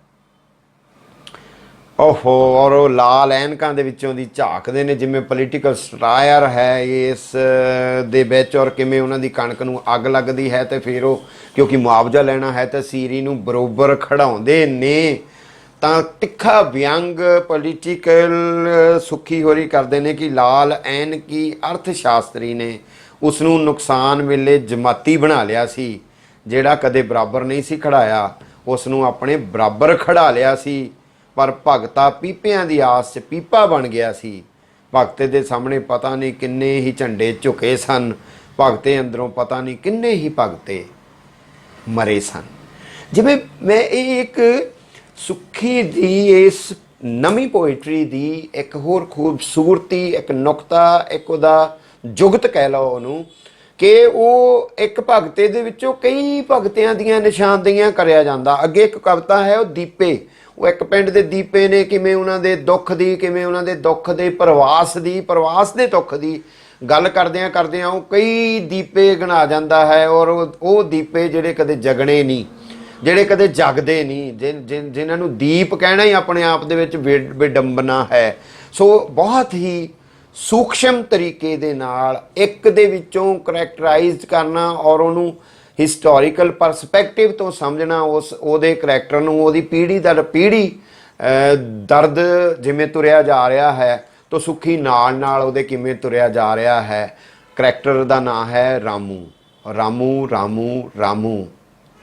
ਓਹੋ, ਔਰ ਉਹ ਲਾਲ ਐਨਕਾਂ ਦੇ ਵਿੱਚੋਂ ਦੀ ਝਾਕਦੇ ਨੇ ਜਿਵੇਂ ਪੋਲੀਟੀਕਲ ਸਟਾਇਰ ਹੈ ਇਸ ਦੇ ਵਿੱਚ। ਔਰ ਕਿਵੇਂ ਉਹਨਾਂ ਦੀ ਕਣਕ ਨੂੰ ਅੱਗ ਲੱਗਦੀ ਹੈ ਤੇ ਫਿਰ ਉਹ ਕਿਉਂਕਿ ਮੁਆਵਜ਼ਾ ਲੈਣਾ ਹੈ ਤਾਂ ਸੀਰੀ ਨੂੰ ਬਰੋਬਰ ਖੜਾਉਂਦੇ ਨੇ। ਤਾਂ ਤਿੱਖਾ ਵਿਅੰਗ ਪੋਲੀਟੀਕਲ ਸੁੱਖੀ ਹੋਰੀ ਕਰਦੇ ਨੇ ਕਿ ਲਾਲ ਐਨਕੀ ਅਰਥ ਸ਼ਾਸਤਰੀ ਨੇ ਉਸ ਨੂੰ ਨੁਕਸਾਨ ਵੇਲੇ ਜਮਾਤੀ ਬਣਾ ਲਿਆ ਸੀ, ਜਿਹੜਾ ਕਦੇ ਬਰਾਬਰ ਨਹੀਂ ਸੀ ਖੜਾਇਆ, ਉਸ ਨੂੰ ਆਪਣੇ ਬਰਾਬਰ ਖੜਾ ਲਿਆ ਸੀ। ਪਰ ਭਗਤਾ ਪੀਪਿਆਂ ਦੀ ਆਸ 'ਚ ਪੀਪਾ ਬਣ ਗਿਆ ਸੀ। ਭਗਤੇ ਦੇ ਸਾਹਮਣੇ ਪਤਾ ਨਹੀਂ ਕਿੰਨੇ ਹੀ ਝੰਡੇ ਝੁਕੇ ਸਨ, ਭਗਤੇ ਅੰਦਰੋਂ ਪਤਾ ਨਹੀਂ ਕਿੰਨੇ ਹੀ ਭਗਤੇ ਮਰੇ ਸਨ। ਜਿਵੇਂ ਮੈਂ ਇਹ ਇੱਕ ਸੁੱਖੀ ਦੀ ਇਸ ਨਵੀਂ ਪੋਇਟਰੀ ਦੀ ਇੱਕ ਹੋਰ ਖੂਬਸੂਰਤੀ, ਇੱਕ ਨੁਕਤਾ, ਇੱਕ ਉਹਦਾ ਜੁਗਤ ਕਹਿ ਲਓ ਉਹਨੂੰ, ਕਿ ਉਹ ਇੱਕ ਭਗਤੇ ਦੇ ਵਿੱਚੋਂ ਕਈ ਭਗਤਿਆਂ ਦੀਆਂ ਨਿਸ਼ਾਨਦੇਹੀਆਂ ਕਰਿਆ ਜਾਂਦਾ। ਅੱਗੇ ਇੱਕ ਕਵਿਤਾ ਹੈ ਉਹ ਦੀਪੇ, ਉਹ ਇੱਕ ਪਿੰਡ ਦੇ ਦੀਪੇ ਨੇ, ਕਿਵੇਂ ਉਹਨਾਂ ਦੇ ਦੁੱਖ ਦੀ, ਕਿਵੇਂ ਉਹਨਾਂ ਦੇ ਦੁੱਖ ਦੇ ਪ੍ਰਵਾਸ ਦੇ ਦੁੱਖ ਦੀ ਗੱਲ ਕਰਦਿਆਂ ਉਹ ਕਈ ਦੀਪੇ ਗਿਣਾ ਜਾਂਦਾ ਹੈ। ਔਰ ਉਹ ਦੀਪੇ ਜਿਹੜੇ ਕਦੇ ਜਗਣੇ ਨਹੀਂ, ਜਿਹੜੇ ਕਦੇ ਜਗਦੇ ਨਹੀਂ, ਜਿਨ੍ਹਾਂ ਨੂੰ ਦੀਪ ਕਹਿਣਾ ਹੀ ਆਪਣੇ ਆਪ ਦੇ ਵਿੱਚ ਵਿਡੰਬਨਾ ਹੈ। ਸੋ ਬਹੁਤ ਹੀ ਸੂਖਸ਼ਮ ਤਰੀਕੇ ਦੇ ਨਾਲ ਇੱਕ ਦੇ ਵਿੱਚੋਂ ਕਰੈਕਟਰਾਈਜ਼ਡ ਕਰਨਾ ਔਰ ਉਹਨੂੰ ਹਿਸਟੋਰੀਕਲ ਪਰਸਪੈਕਟਿਵ ਤੋਂ ਸਮਝਣਾ, ਉਹਦੇ ਕਰੈਕਟਰ ਨੂੰ, ਉਹਦੀ ਪੀੜ੍ਹੀ ਦਰ ਪੀੜ੍ਹੀ ਦਰਦ ਜਿਵੇਂ ਤੁਰਿਆ ਜਾ ਰਿਹਾ ਹੈ ਤਾਂ ਸੁੱਖੀ ਨਾਲ ਉਹਦੇ ਕਿਵੇਂ ਤੁਰਿਆ ਜਾ ਰਿਹਾ ਹੈ। ਕਰੈਕਟਰ ਦਾ ਨਾਂ ਹੈ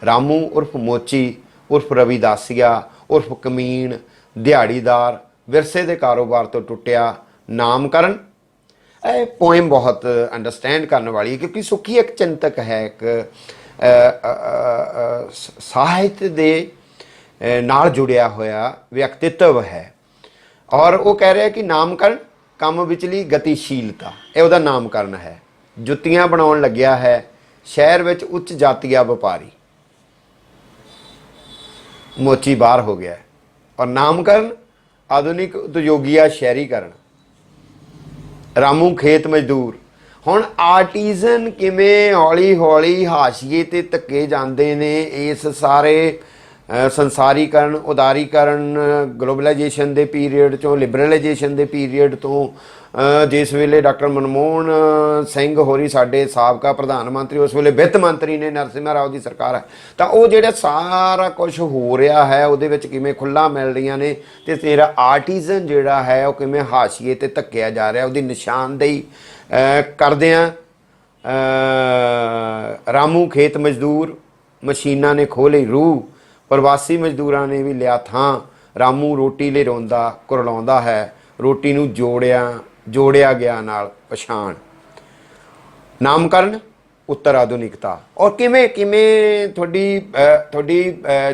ਰਾਮੂ ਉਰਫ ਮੋਚੀ, ਉਰਫ ਰਵਿਦਾਸੀਆ, ਉਰਫ ਕਮੀਣ, ਦਿਹਾੜੀਦਾਰ, ਵਿਰਸੇ ਦੇ ਕਾਰੋਬਾਰ ਤੋਂ ਟੁੱਟਿਆ, ਨਾਮਕਰਨ। ਇਹ ਪੋਇਮ ਬਹੁਤ ਅੰਡਰਸਟੈਂਡ ਕਰਨ ਵਾਲੀ ਹੈ ਕਿਉਂਕਿ ਸੁੱਖੀ ਇੱਕ ਚਿੰਤਕ ਹੈ, ਇੱਕ ਸਾਹਿਤ ਦੇ ਨਾਲ ਜੁੜਿਆ ਹੋਇਆ ਵਿਅਕਤਿਤਵ ਹੈ। ਔਰ ਉਹ ਕਹਿ ਰਿਹਾ ਕਿ ਨਾਮਕਰਨ ਕੰਮ ਵਿਚਲੀ ਗਤੀਸ਼ੀਲਤਾ, ਇਹ ਉਹਦਾ ਨਾਮਕਰਨ ਹੈ। ਜੁੱਤੀਆਂ ਬਣਾਉਣ ਲੱਗਿਆ ਹੈ ਸ਼ਹਿਰ ਵਿੱਚ ਉੱਚ ਜਾਤੀਆ ਵਪਾਰੀ, ਮੋਚੀ ਬਾਹਰ ਹੋ ਗਿਆ। ਔਰ ਨਾਮਕਰਨ ਆਧੁਨਿਕ ਉਦਯੋਗੀਆ ਸ਼ਹਿਰੀਕਰਨ। ਰਾਮੂ ਖੇਤ ਮਜ਼ਦੂਰ। ਹੁਣ ਆਰਟੀਜ਼ਨ ਕਿਵੇਂ ਹੌਲੀ ਹੌਲੀ ਹਾਸ਼ੀਏ ਤੇ ਧੱਕੇ ਜਾਂਦੇ ਨੇ ਇਸ ਸਾਰੇ ਸੰਸਾਰੀਕਰਨ, ਉਦਾਰੀਕਰਨ, ਗਲੋਬਲਾਈਜੇਸ਼ਨ ਦੇ ਪੀਰੀਅਡ ਚੋਂ, ਲਿਬਰਲਾਈਜੇਸ਼ਨ ਦੇ ਪੀਰੀਅਡ ਤੋਂ। ਜਿਸ ਵੇਲੇ ਡਾਕਟਰ ਮਨਮੋਹਨ ਸਿੰਘ ਹੋਰੀ ਸਾਡੇ ਸਾਬਕਾ ਪ੍ਰਧਾਨ ਮੰਤਰੀ, ਉਸ ਵੇਲੇ ਵਿੱਤ ਮੰਤਰੀ ਨੇ, ਨਰਸਿਮਹਾ ਰਾਓ ਦੀ ਸਰਕਾਰ ਹੈ, ਤਾਂ ਉਹ ਜਿਹੜਾ ਸਾਰਾ ਕੁਝ ਹੋ ਰਿਹਾ ਹੈ ਉਹਦੇ ਵਿੱਚ ਕਿਵੇਂ ਖੁੱਲ੍ਹਾ ਮਿਲ ਰਹੀਆਂ ਨੇ ਅਤੇ ਤੇਰਾ ਆਰਟੀਜ਼ਨ ਜਿਹੜਾ ਹੈ ਉਹ ਕਿਵੇਂ ਹਾਸ਼ੀਏ 'ਤੇ ਧੱਕਿਆ ਜਾ ਰਿਹਾ, ਉਹਦੀ ਨਿਸ਼ਾਨਦੇਹੀ ਕਰਦਿਆਂ ਰਾਮੂ ਖੇਤ ਮਜ਼ਦੂਰ। ਮਸ਼ੀਨਾਂ ਨੇ ਖੋਹ ਲਈ ਰੂਹ, ਪ੍ਰਵਾਸੀ ਮਜ਼ਦੂਰਾਂ ਨੇ ਵੀ ਲਿਆ ਥਾਂ। ਰਾਮੂ ਰੋਟੀ ਲਈ ਰੋਂਦਾ ਕੁਰਲਾਉਂਦਾ ਹੈ, ਰੋਟੀ ਨੂੰ ਜੋੜਿਆ ਗਿਆ ਨਾਲ ਪਛਾਣ। ਨਾਮਕਰਨ ਉੱਤਰ ਆਧੁਨਿਕਤਾ। ਔਰ ਕਿਵੇਂ ਤੁਹਾਡੀ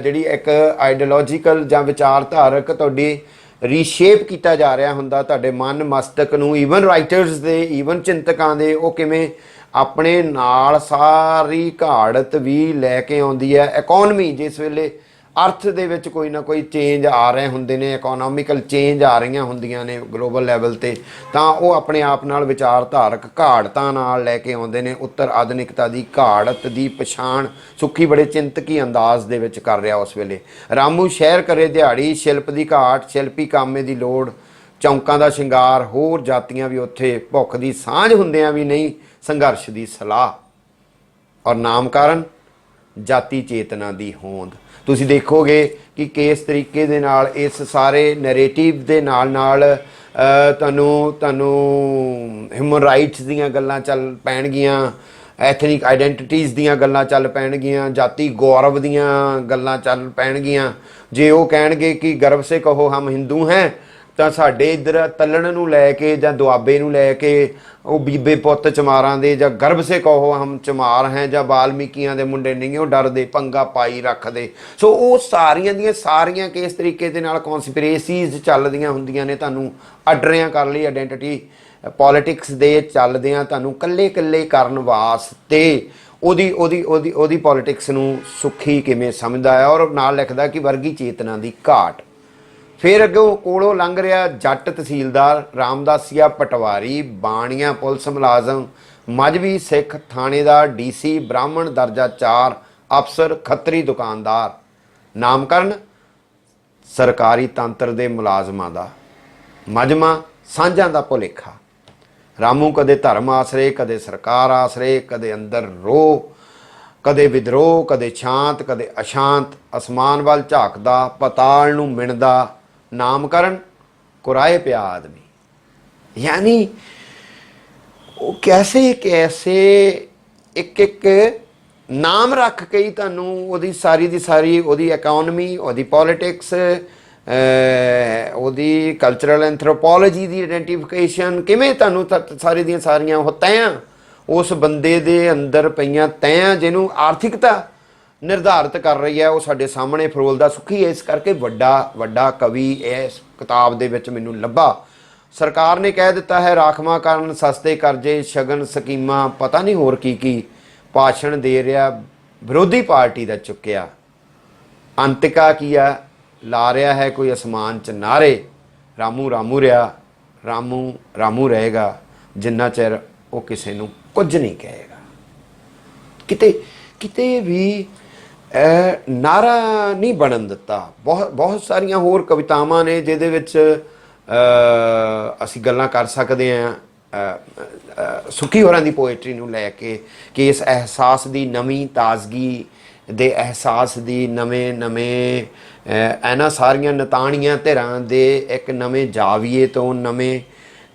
ਜਿਹੜੀ ਇੱਕ ਆਈਡੀਓਲੋਜੀਕਲ ਜਾਂ ਵਿਚਾਰਧਾਰਕ ਤੁਹਾਡੀ ਰੀਸ਼ੇਪ ਕੀਤਾ ਜਾ ਰਿਹਾ ਹੁੰਦਾ ਤੁਹਾਡੇ ਮਨ ਮਸਤਕ ਨੂੰ, ਈਵਨ ਰਾਈਟਰਸ ਦੇ, ਈਵਨ ਚਿੰਤਕਾਂ ਦੇ, ਉਹ ਕਿਵੇਂ ਆਪਣੇ ਨਾਲ ਸਾਰੀ ਘਾੜਤ ਵੀ ਲੈ ਕੇ ਆਉਂਦੀ ਹੈ। ਇਕੋਨਮੀ ਜਿਸ ਵੇਲੇ ਅਰਥ ਦੇ ਵਿੱਚ ਕੋਈ ਨਾ ਕੋਈ ਚੇਂਜ ਆ ਰਹੇ ਹੁੰਦੇ ਨੇ, ਇਕੋਨੋਮਿਕਲ ਚੇਂਜ ਆ ਰਹੀਆਂ ਹੁੰਦੀਆਂ ਨੇ ਗਲੋਬਲ ਲੈਵਲ 'ਤੇ, ਤਾਂ ਉਹ ਆਪਣੇ ਆਪ ਨਾਲ ਵਿਚਾਰਧਾਰਕ ਘਾੜਤਾਂ ਨਾਲ ਲੈ ਕੇ ਆਉਂਦੇ ਨੇ। ਉੱਤਰ ਆਧੁਨਿਕਤਾ ਦੀ ਘਾੜਤ ਦੀ ਪਛਾਣ ਸੁੱਖੀ ਬੜੇ ਚਿੰਤਕੀ ਅੰਦਾਜ਼ ਦੇ ਵਿੱਚ ਕਰ ਰਿਹਾ ਉਸ ਵੇਲੇ। ਰਾਮੂ ਸ਼ਹਿਰ ਕਰੇ ਦਿਹਾੜੀ, ਸ਼ਿਲਪ ਦੀ ਘਾਟ, ਸ਼ਿਲਪੀ ਕਾਮੇ ਦੀ ਲੋੜ, ਚੌਂਕਾਂ ਦਾ ਸ਼ਿੰਗਾਰ, ਹੋਰ ਜਾਤੀਆਂ ਵੀ ਉੱਥੇ, ਭੁੱਖ ਦੀ ਸਾਂਝ ਹੁੰਦਿਆਂ ਵੀ ਨਹੀਂ ਸੰਘਰਸ਼ ਦੀ ਸਲਾਹ। ਔਰ ਨਾਮਕਰਨ ਜਾਤੀ ਚੇਤਨਾ ਦੀ ਹੋਂਦ। ਤੁਸੀਂ ਦੇਖੋਗੇ ਕਿ ਕਿਸ ਤਰੀਕੇ ਦੇ ਨਾਲ ਇਸ ਸਾਰੇ ਨੈਰੇਟਿਵ ਦੇ ਨਾਲ ਤੁਹਾਨੂੰ ਹਿਊਮਨ ਰਾਈਟਸ ਦੀਆਂ ਗੱਲਾਂ ਚੱਲ ਪੈਣਗੀਆਂ, ਐਥਨਿਕ ਆਈਡੈਂਟੀਟੀਜ਼ ਦੀਆਂ ਗੱਲਾਂ ਚੱਲ ਪੈਣਗੀਆਂ, ਜਾਤੀ ਗੌਰਵ ਦੀਆਂ ਗੱਲਾਂ ਚੱਲ ਪੈਣਗੀਆਂ। ਜੇ ਉਹ ਕਹਿਣਗੇ ਕਿ ਗਰਵ ਸੇ ਕਹੋ ਹਮ ਹਿੰਦੂ ਹੈ, ਤਾਂ ਸਾਡੇ ਇੱਧਰ ਤੱਲਣ ਨੂੰ ਲੈ ਕੇ ਜਾਂ ਦੁਆਬੇ ਨੂੰ ਲੈ ਕੇ ਉਹ ਬੀਬੇ ਪੁੱਤ ਚਮਾਰਾਂ ਦੇ, ਜਾਂ ਗਰਭ ਸੇ ਕਹੋ ਹਮ ਚਮਾਰ ਹੈ, ਜਾਂ ਵਾਲਮੀਕੀਆਂ ਦੇ ਮੁੰਡੇ ਨਹੀਂ ਉਹ ਡਰਦੇ, ਪੰਗਾ ਪਾਈ ਰੱਖਦੇ। ਸੋ ਉਹ ਸਾਰੀਆਂ ਦੀਆਂ ਸਾਰੀਆਂ ਕਿਸ ਤਰੀਕੇ ਦੇ ਨਾਲ ਕੌਨਸਪੀਰੇਸੀਜ਼ ਚੱਲਦੀਆਂ ਹੁੰਦੀਆਂ ਨੇ, ਤੁਹਾਨੂੰ ਅਡਰਿਆਂ ਕਰ ਲਈ ਆਈਡੈਂਟੀਟੀ ਪੋਲੀਟਿਕਸ ਦੇ ਚੱਲਦਿਆਂ ਤੁਹਾਨੂੰ ਕੱਲੇ ਕੱਲੇ ਕਰਨ ਵਾਸਤੇ ਉਹਦੀ ਪੋਲੀਟਿਕਸ ਨੂੰ ਸੁੱਖੀ ਕਿਵੇਂ ਸਮਝਦਾ ਹੈ। ਔਰ ਨਾਲ ਲਿਖਦਾ ਕਿ ਵਰਗੀ ਚੇਤਨਾ ਦੀ ਘਾਟ। ਫਿਰ ਅੱਗੋਂ ਕੋਲੋਂ ਲੰਘ ਰਿਹਾ ਜੱਟ ਤਹਿਸੀਲਦਾਰ, ਰਾਮਦਾਸੀਆ ਪਟਵਾਰੀ, ਬਾਣੀਆਂ ਪੁਲਿਸ ਮੁਲਾਜ਼ਮ, ਮਜ਼੍ਹਬੀ ਸਿੱਖ ਥਾਣੇਦਾਰ, ਡੀਸੀ, ਬ੍ਰਾਹਮਣ ਦਰਜਾ 4 ਅਫਸਰ, ਖੱਤਰੀ ਦੁਕਾਨਦਾਰ। ਨਾਮਕਰਨ ਸਰਕਾਰੀ ਤੰਤਰ ਦੇ ਮੁਲਾਜ਼ਮਾਂ ਦਾ, ਮਜਮਾ ਸਾਂਝਾਂ ਦਾ ਭੁਲੇਖਾ। ਰਾਮੂ ਕਦੇ ਧਰਮ ਆਸਰੇ, ਕਦੇ ਸਰਕਾਰ ਆਸਰੇ, ਕਦੇ ਅੰਦਰ ਰੋਹ, ਕਦੇ ਵਿਦਰੋਹ, ਕਦੇ ਸ਼ਾਂਤ, ਕਦੇ ਅਸ਼ਾਂਤ। ਅਸਮਾਨ ਵੱਲ ਝਾਕਦਾ, ਪਤਾਲ ਨੂੰ ਮਿਣਦਾ। ਨਾਮਕਰਨ ਕੁਰਾਏ ਪਿਆ ਆਦਮੀ। ਯਾਨੀ ਉਹ ਕੈਸੇ ਇੱਕ ਨਾਮ ਰੱਖ ਕੇ ਹੀ ਤੁਹਾਨੂੰ ਉਹਦੀ ਸਾਰੀ ਦੀ ਸਾਰੀ ਉਹਦੀ ਇਕੋਨਮੀ, ਉਹਦੀ ਪੋਲੀਟਿਕਸ, ਉਹਦੀ ਕਲਚਰਲ ਐਂਥਰੋਪੋਲੋਜੀ ਦੀ ਆਈਡੈਂਟੀਫਿਕੇਸ਼ਨ, ਕਿਵੇਂ ਤੁਹਾਨੂੰ ਸਾਰੀ ਦੀਆਂ ਸਾਰੀਆਂ ਉਹ ਤੈਆਂ ਉਸ ਬੰਦੇ ਦੇ ਅੰਦਰ ਪਈਆਂ ਤੈਆਂ ਜਿਹਨੂੰ ਆਰਥਿਕਤਾ ਨਿਰਧਾਰਿਤ ਕਰ ਰਹੀ ਹੈ, ਉਹ ਸਾਡੇ ਸਾਹਮਣੇ ਫਰੋਲਦਾ ਸੁੱਖੀ। ਇਸ ਕਰਕੇ ਵੱਡਾ ਕਵੀ ਇਸ ਕਿਤਾਬ ਦੇ ਵਿੱਚ ਮੈਨੂੰ ਲੱਭਾ। ਸਰਕਾਰ ਨੇ ਕਹਿ ਦਿੱਤਾ ਹੈ ਰਾਖਵਾਂ ਕਰਨ, ਸਸਤੇ ਕਰਜ਼ੇ, ਸ਼ਗਨ ਸਕੀਮਾਂ, ਪਤਾ ਨਹੀਂ ਹੋਰ ਕੀ ਭਾਸ਼ਣ ਦੇ ਰਿਹਾ ਵਿਰੋਧੀ ਪਾਰਟੀ ਦਾ ਚੁੱਕਿਆ। ਅੰਤਿਕਾ ਕੀ ਆ ਲਾ ਰਿਹਾ ਹੈ ਕੋਈ ਅਸਮਾਨ 'ਚ ਨਾਰੇ, ਰਾਮੂ ਰਿਹਾ, ਰਾਮੂ ਰਹੇਗਾ ਜਿੰਨਾ ਚਿਰ ਉਹ ਕਿਸੇ ਨੂੰ ਕੁਝ ਨਹੀਂ ਕਹੇਗਾ। ਕਿਤੇ ਵੀ ਨਾਰਾ ਨਹੀਂ ਬਣਨ ਦਿੱਤਾ। ਬਹੁਤ ਸਾਰੀਆਂ ਹੋਰ ਕਵਿਤਾਵਾਂ ਨੇ ਜਿਹਦੇ ਵਿੱਚ ਅਸੀਂ ਗੱਲਾਂ ਕਰ ਸਕਦੇ ਹਾਂ ਸੁੱਖੀ ਹੋਰਾਂ ਦੀ ਪੋਇਟਰੀ ਨੂੰ ਲੈ ਕੇ, ਕਿ ਇਸ ਅਹਿਸਾਸ ਦੀ ਨਵੀਂ ਤਾਜ਼ਗੀ ਦੇ ਅਹਿਸਾਸ ਦੀ ਨਵੇਂ ਇਹਨਾਂ ਸਾਰੀਆਂ ਨਤਾਣੀਆਂ ਧਿਰਾਂ ਦੇ ਇੱਕ ਨਵੇਂ ਜਾਵੀਏ ਤੋਂ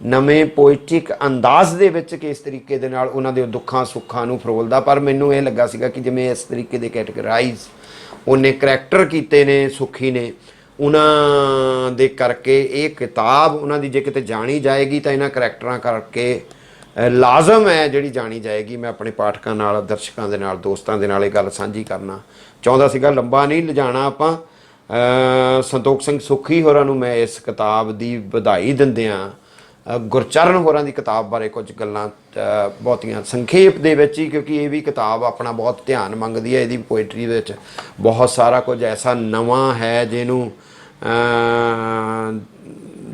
ਨਵੇਂ ਪੋਇਟਿਕ ਅੰਦਾਜ਼ ਦੇ ਵਿੱਚ ਕਿਸ ਤਰੀਕੇ ਦੇ ਨਾਲ ਉਹਨਾਂ ਦੇ ਦੁੱਖਾਂ ਸੁੱਖਾਂ ਨੂੰ ਫਰੋਲਦਾ। ਪਰ ਮੈਨੂੰ ਇਹ ਲੱਗਾ ਸੀਗਾ ਕਿ ਜਿਵੇਂ ਇਸ ਤਰੀਕੇ ਦੇ ਕੈਟੇਗਰਾਈਜ਼ ਉਹਨੇ ਕਰੈਕਟਰ ਕੀਤੇ ਨੇ ਸੁੱਖੀ ਨੇ, ਉਹਨਾਂ ਦੇ ਕਰਕੇ ਇਹ ਕਿਤਾਬ ਉਹਨਾਂ ਦੀ ਜੇ ਕਿਤੇ ਜਾਣੀ ਜਾਏਗੀ ਤਾਂ ਇਹਨਾਂ ਕਰੈਕਟਰਾਂ ਕਰਕੇ ਲਾਜ਼ਮ ਹੈ ਜਿਹੜੀ ਜਾਣੀ ਜਾਏਗੀ। ਮੈਂ ਆਪਣੇ ਪਾਠਕਾਂ ਨਾਲ, ਦਰਸ਼ਕਾਂ ਦੇ ਨਾਲ, ਦੋਸਤਾਂ ਦੇ ਨਾਲ ਇਹ ਗੱਲ ਸਾਂਝੀ ਕਰਨਾ ਚਾਹੁੰਦਾ ਸੀਗਾ। ਲੰਬਾ ਨਹੀਂ ਲਿਜਾਣਾ ਆਪਾਂ। ਸੰਤੋਖ ਸਿੰਘ ਸੁੱਖੀ ਹੋਰਾਂ ਨੂੰ ਮੈਂ ਇਸ ਕਿਤਾਬ ਦੀ ਵਧਾਈ ਦਿੰਦਿਆਂ ਗੁਰਚਰਨ ਹੋਰਾਂ ਦੀ ਕਿਤਾਬ ਬਾਰੇ ਕੁਝ ਗੱਲਾਂ ਬਹੁਤੀਆਂ ਸੰਖੇਪ ਦੇ ਵਿੱਚ ਹੀ, ਕਿਉਂਕਿ ਇਹ ਵੀ ਕਿਤਾਬ ਆਪਣਾ ਬਹੁਤ ਧਿਆਨ ਮੰਗਦੀ ਹੈ। ਇਹਦੀ ਪੋਇਟਰੀ ਵਿੱਚ ਬਹੁਤ ਸਾਰਾ ਕੁਝ ਐਸਾ ਨਵਾਂ ਹੈ ਜਿਹਨੂੰ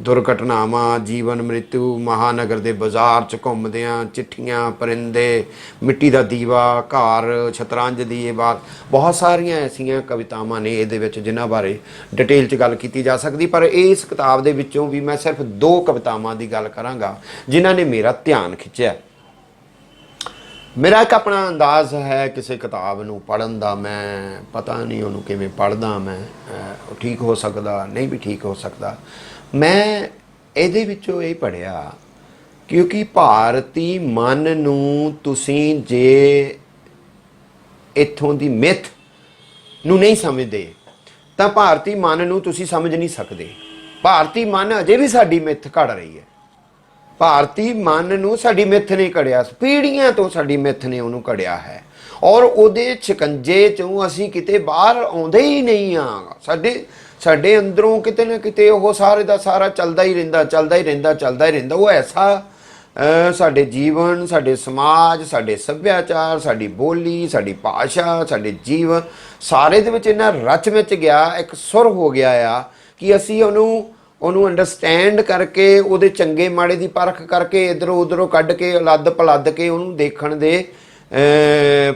ਦੁਰਘਟਨਾਵਾਂ, ਜੀਵਨ ਮ੍ਰਿਤੂ, ਮਹਾਨਗਰ ਦੇ ਬਾਜ਼ਾਰ 'ਚ ਘੁੰਮਦਿਆਂ, ਚਿੱਠੀਆਂ, ਪਰਿੰਦੇ, ਮਿੱਟੀ ਦਾ ਦੀਵਾ, ਘਰ, ਸ਼ਤਰੰਜ ਦੀ ਇਹ ਬਾਤ, ਬਹੁਤ ਸਾਰੀਆਂ ਐਸੀਆਂ ਕਵਿਤਾਵਾਂ ਨੇ ਇਹਦੇ ਵਿੱਚ ਜਿਨ੍ਹਾਂ ਬਾਰੇ ਡਿਟੇਲ 'ਚ ਗੱਲ ਕੀਤੀ ਜਾ ਸਕਦੀ। ਪਰ ਇਸ ਕਿਤਾਬ ਦੇ ਵਿੱਚੋਂ ਵੀ ਮੈਂ ਸਿਰਫ 2 ਕਵਿਤਾਵਾਂ ਦੀ ਗੱਲ ਕਰਾਂਗਾ ਜਿਨ੍ਹਾਂ ਨੇ ਮੇਰਾ ਧਿਆਨ ਖਿੱਚਿਆ। ਮੇਰਾ ਇੱਕ ਆਪਣਾ ਅੰਦਾਜ਼ ਹੈ ਕਿਸੇ ਕਿਤਾਬ ਨੂੰ ਪੜ੍ਹਨ ਦਾ, ਮੈਂ ਪਤਾ ਨਹੀਂ ਉਹਨੂੰ ਕਿਵੇਂ ਪੜ੍ਹਦਾ ਮੈਂ, ਉਹ ਠੀਕ ਹੋ ਸਕਦਾ, ਨਹੀਂ ਵੀ ਠੀਕ ਹੋ ਸਕਦਾ। ਮੈਂ ਇਹਦੇ ਵਿੱਚੋਂ ਇਹ ਪੜ੍ਹਿਆ, ਕਿਉਂਕਿ ਭਾਰਤੀ ਮਨ ਨੂੰ ਤੁਸੀਂ ਜੇ ਇੱਥੋਂ ਦੀ ਮਿੱਥ ਨੂੰ ਨਹੀਂ ਸਮਝਦੇ ਤਾਂ ਭਾਰਤੀ ਮਨ ਨੂੰ ਤੁਸੀਂ ਸਮਝ ਨਹੀਂ ਸਕਦੇ। ਭਾਰਤੀ ਮਨ ਅਜੇ ਵੀ ਸਾਡੀ ਮਿੱਥ ਘੜ ਰਹੀ ਹੈ। ਭਾਰਤੀ ਮਨ ਨੂੰ ਸਾਡੀ ਮਿੱਥ ਨੇ ਘੜਿਆ, ਪੀੜ੍ਹੀਆਂ ਤੋਂ ਸਾਡੀ ਮਿੱਥ ਨੇ ਉਹਨੂੰ ਘੜਿਆ ਹੈ, ਔਰ ਉਹਦੇ ਸ਼ਿਕੰਜੇ 'ਚੋਂ ਅਸੀਂ ਕਿਤੇ ਬਾਹਰ ਆਉਂਦੇ ਹੀ ਨਹੀਂ ਆ। ਸਾਡੇ ਅੰਦਰੋਂ ਕਿਤੇ ਨਾ ਕਿਤੇ ਉਹ ਸਾਰੇ ਦਾ ਸਾਰਾ ਚੱਲਦਾ ਹੀ ਰਹਿੰਦਾ। ਉਹ ਐਸਾ ਸਾਡੇ ਜੀਵਨ, ਸਾਡੇ ਸਮਾਜ, ਸਾਡੇ ਸੱਭਿਆਚਾਰ, ਸਾਡੀ ਬੋਲੀ, ਸਾਡੀ ਭਾਸ਼ਾ, ਸਾਡੇ ਜੀਵਨ ਸਾਰੇ ਦੇ ਵਿੱਚ ਇੰਨਾ ਰਚ ਵਿੱਚ ਗਿਆ, ਇੱਕ ਸੁਰ ਹੋ ਗਿਆ ਆ ਕਿ ਅਸੀਂ ਉਹਨੂੰ ਅੰਡਰਸਟੈਂਡ ਕਰਕੇ, ਉਹਦੇ ਚੰਗੇ ਮਾੜੇ ਦੀ ਪਰਖ ਕਰਕੇ, ਇੱਧਰੋਂ ਉੱਧਰੋਂ ਕੱਢ ਕੇ, ਅਲੱਦ ਪਲੱਦ ਕੇ ਉਹਨੂੰ ਦੇਖਣ ਦੇ